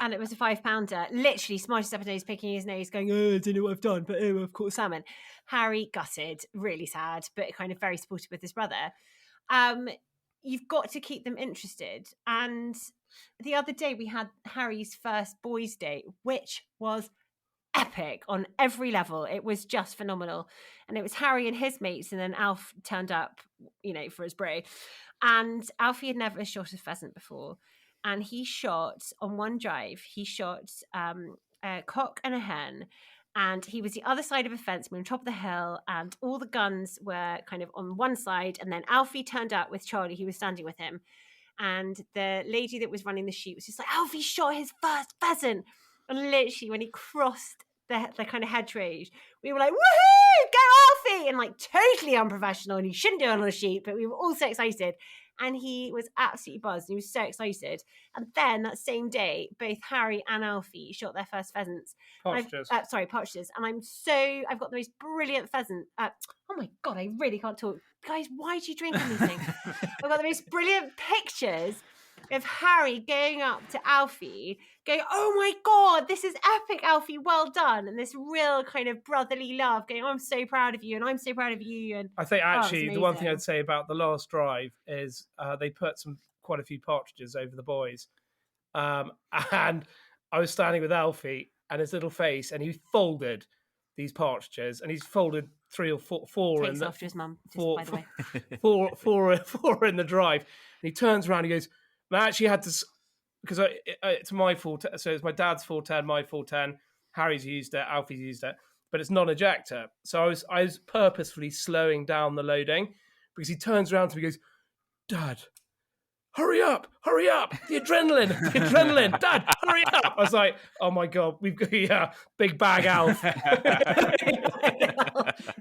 and it was a 5-pounder. Literally, Smarties up his nose, picking his nose, going, "Oh, I don't know what I've done, but oh, I've caught a salmon." Harry gutted, really sad, but kind of very supportive with his brother. You've got to keep them interested. And the other day we had Harry's first boys' day, which was epic on every level. It was just phenomenal. And it was Harry and his mates, and then Alf turned up, for his bray. And Alfie had never shot a pheasant before. And he shot, on one drive, a cock and a hen. And he was the other side of a fence. We were on top of the hill, and all the guns were kind of on one side. And then Alfie turned up with Charlie, who was standing with him. And the lady that was running the shoot was just like, "Alfie shot his first pheasant." And literally, when he crossed the kind of hedgerows, we were like, "Woohoo! Go Alfie!" And like totally unprofessional, and he shouldn't do it on a shoot, but we were all so excited. And he was absolutely buzzed. He was so excited. And then that same day, both Harry and Alfie shot their first pheasants. Partridges. Partridges. And I've got the most brilliant pheasant. Oh my God, I really can't talk. Guys, why do you drink anything? I've got the most brilliant pictures of Harry going up to Alfie, going, "Oh my God, this is epic, Alfie, well done." And this real kind of brotherly love, going, "I'm so proud of you, and I'm so proud of you." And I think actually the one thing amazing. I'd say about the last drive is they put quite a few partridges over the boys. And I was standing with Alfie and his little face, and he folded these partridges, and he's folded 3 or 4 Takes in after his mum, four, by the way. four in the drive. And he turns around and he goes, "I actually had to," because it's my 410, so it's my dad's 410, my 410. Harry's used it, Alfie's used it, but it's non-ejector. So I was purposefully slowing down the loading, because he turns around to me and goes, "Dad, hurry up, the adrenaline, Dad, hurry up." I was like, "Oh my God, we've got big bag Alf."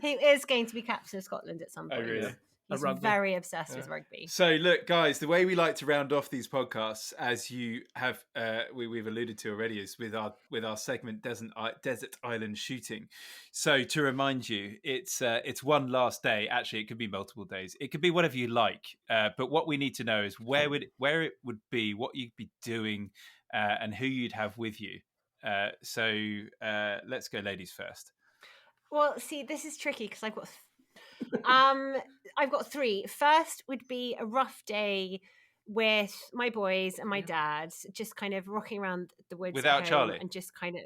He is going to be captain of Scotland at some point. Oh, really? He's Rugby. very obsessed with rugby. So, look, guys, the way we like to round off these podcasts, as you have we've alluded to already, is with our segment Desert Island Shooting. So, to remind you, it's one last day. Actually, it could be multiple days. It could be whatever you like. But what we need to know is where it would be, what you'd be doing, and who you'd have with you. So, let's go, ladies first. Well, see, this is tricky because I've got 3. First would be a rough day with my boys and my dad, just kind of rocking around the woods Without at home Charlie? and just kind of.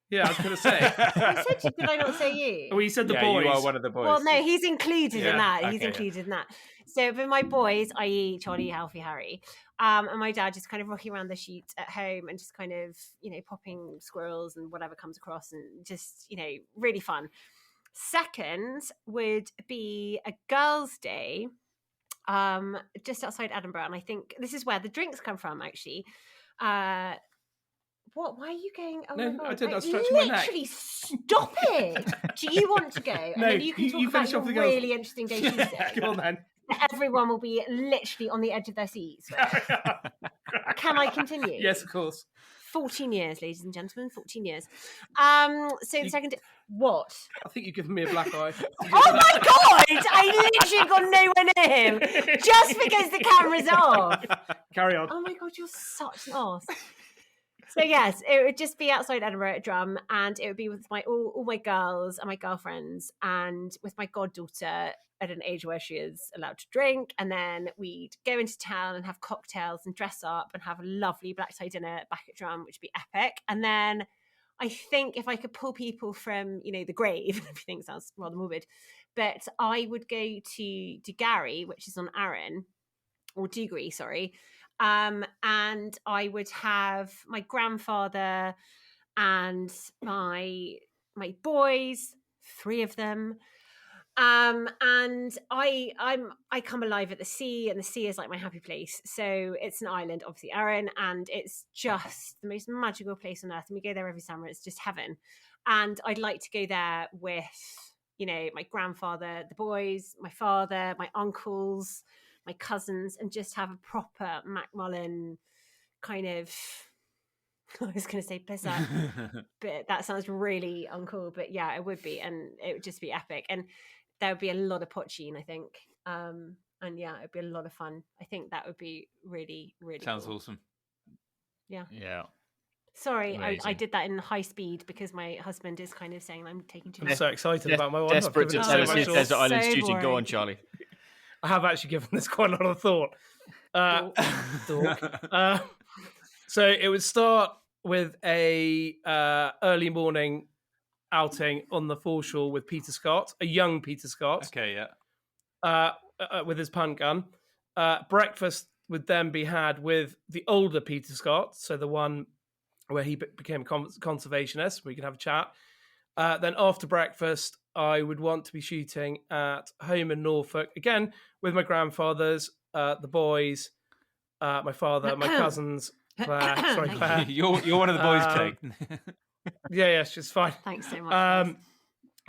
Yeah, I was going to say. I said, did I not say you? Well, you said the Yeah, boys. you are one of the boys. Well, no, he's included in that. He's okay, included in that. So for my boys, i.e. Charlie, Alfie, Harry, and my dad just kind of rocking around the shoot at home and just kind of, popping squirrels and whatever comes across, and just, really fun. Second would be a girls' day just outside Edinburgh. And I think this is where the drinks come from, actually. What? Why are you going? Oh No, my God. I didn't. I was stretching my neck. Literally, stop it. Do you want to go? And No, then you can talk about finish your off the girls. really interesting day Tuesday. Come on, then. Everyone will be literally on the edge of their seats. Can I continue? Yes, of course. 14 years, ladies and gentlemen, 14 years. So the second... What? I think you've given me a black eye. Oh my God! I literally got nowhere near him just because the camera's off. Carry on. Oh my God, you're such an arse. So yes, it would just be outside Edinburgh at Drum, and it would be with all my girls and my girlfriends, and with my goddaughter at an age where she is allowed to drink. And then we'd go into town and have cocktails and dress up and have a lovely black tie dinner back at Drum, which would be epic. And then I think if I could pull people from, the grave, everything sounds rather morbid, but I would go to Gary, which is on Arran, or Dewgry, sorry. And I would have my grandfather and my boys, 3 of them. And I come alive at the sea, and the sea is like my happy place. So it's an island, obviously Arran, and it's just the most magical place on earth. And we go there every summer. It's just heaven. And I'd like to go there with, my grandfather, the boys, my father, my uncles, my cousins, and just have a proper Macmullen kind of, I was going to say piss up, but that sounds really uncool. But yeah, it would be, and it would just be epic. And there would be a lot of potching, I think. And yeah, it'd be a lot of fun. I think that would be really, really Sounds cool. awesome. Yeah. Yeah. Sorry, I did that in high speed because my husband is kind of saying I'm taking too I'm much. so excited about my one. Desperate to tell us his desert island So shooting. Go boring. on, Charlie. I have actually given this quite a lot of thought. So it would start with a early morning outing on the foreshore with Peter Scott, a young Peter Scott. Okay, yeah. With his punt gun. Breakfast would then be had with the older Peter Scott, so the one where he became a conservationist. We can have a chat. Then after breakfast, I would want to be shooting at home in Norfolk, again, with my grandfathers, the boys, my father, my cousins, Claire. Sorry, Claire. You're one of the boys, Clay. Yeah, she's fine. Thanks so much.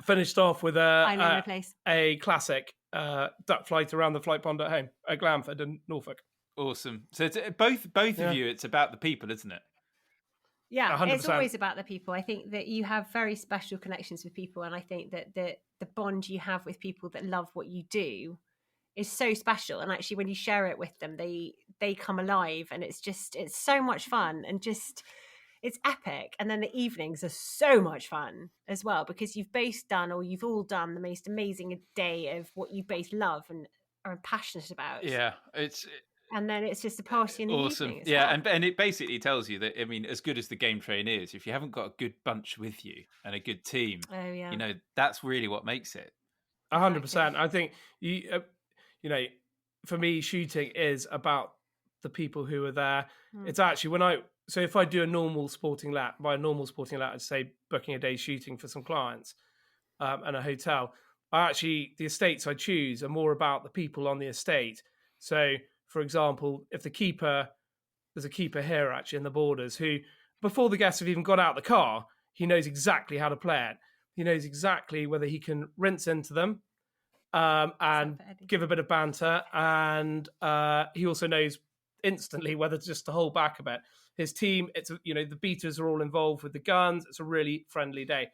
Finished off with I know the place. a classic duck flight around the flight pond at home at Glanford in Norfolk. Awesome. So it's both of you, it's about the people, isn't it? Yeah, 100%. It's always about the people. I think that you have very special connections with people, and I think that the bond you have with people that love what you do is so special. And actually, when you share it with them, they come alive, and it's so much fun, and just it's epic. And then the evenings are so much fun as well because you've all done the most amazing day of what you both love and are passionate about. Yeah, and then it's just a party in the awesome. evening. Yeah, and it basically tells you that, I mean, as good as the game train is, if you haven't got a good bunch with you and a good team, you know, that's really what makes it. 100%. I think you know, for me, shooting is about the people who are there. It's actually if I do a normal sporting let, by a normal sporting let, I'd say booking a day shooting for some clients and a hotel. The estates I choose are more about the people on the estate. So, for example, if there's a keeper here actually in the Borders who, before the guests have even got out of the car, he knows exactly how to play it. He knows exactly whether he can rinse into them and give a bit of banter. And he also knows instantly whether just to hold back a bit. His team, the beaters are all involved with the guns. It's a really friendly day.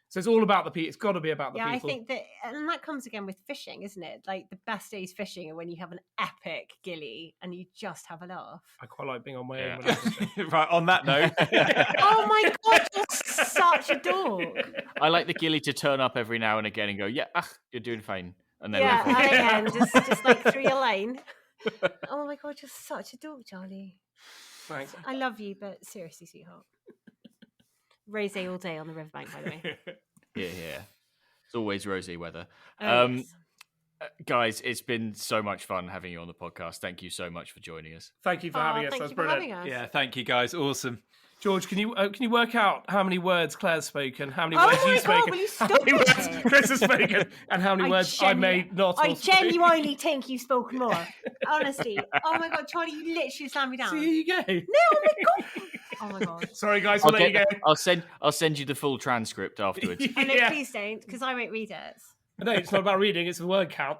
So it's all about the people. It's got to be about the people. Yeah, I think that, and that comes again with fishing, isn't it? Like the best days fishing are when you have an epic gilly and you just have a laugh. I quite like being on my own. Right, on that note. Oh my God, you're such a dog. I like the gilly to turn up every now and again and go, yeah, you're doing fine. And then again, just like through your lane. Oh my God, you're such a dog, Charlie. Thanks. I love you, but seriously, sweetheart. Rosé all day on the riverbank, by the way. Yeah. It's always rosy weather. Yes. Guys, it's been so much fun having you on the podcast. Thank you so much for joining us. Thank you for having us. That's brilliant. Yeah, thank you, guys. Awesome. George, can you work out how many words Claire's spoken, how many words you've spoken, how many words Chris has spoken, and how many words I may not? I genuinely think you've spoken more. Honestly. Oh my God, Charlie, you literally slammed me down. So here you go. No, oh my God. Oh my God. Sorry, guys, I'll let you go. I'll send you the full transcript afterwards. Oh, no, please don't, because I won't read it. No, it's not about reading; it's the word count.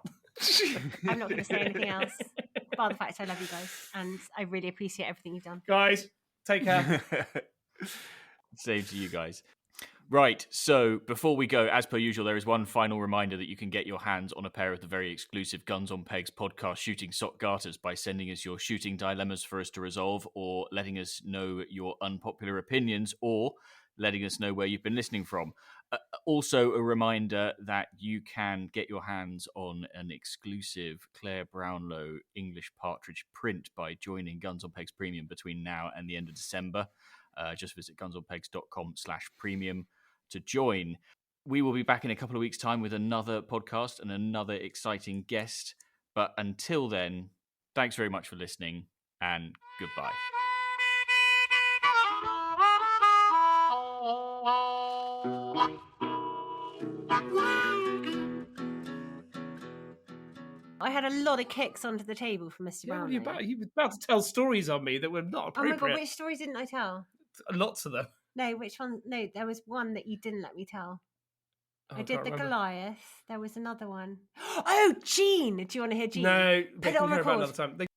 I'm not going to say anything else. Bar the fact I love you guys, and I really appreciate everything you've done. Guys, take care. Same to you guys. Right, so before we go, as per usual, there is one final reminder that you can get your hands on a pair of the very exclusive Guns on Pegs podcast shooting sock garters by sending us your shooting dilemmas for us to resolve, or letting us know your unpopular opinions, or letting us know where you've been listening from. Also, a reminder that you can get your hands on an exclusive Clare Brownlow English Partridge print by joining Guns on Pegs Premium between now and the end of December. Just visit gunsonpegs.com/premium to join. We will be back in a couple of weeks' time with another podcast and another exciting guest. But until then, thanks very much for listening, and goodbye. I had a lot of kicks under the table from Mr. Brownlow. You were about to tell stories on me that were not appropriate. Oh my God, which stories didn't I tell? Lots of them. No, which one? No, there was one that you didn't let me tell. I did the remember. Goliath. There was another one. Oh, Jean! Do you want to hear Jean? No, Put it on we can hear about record. another time.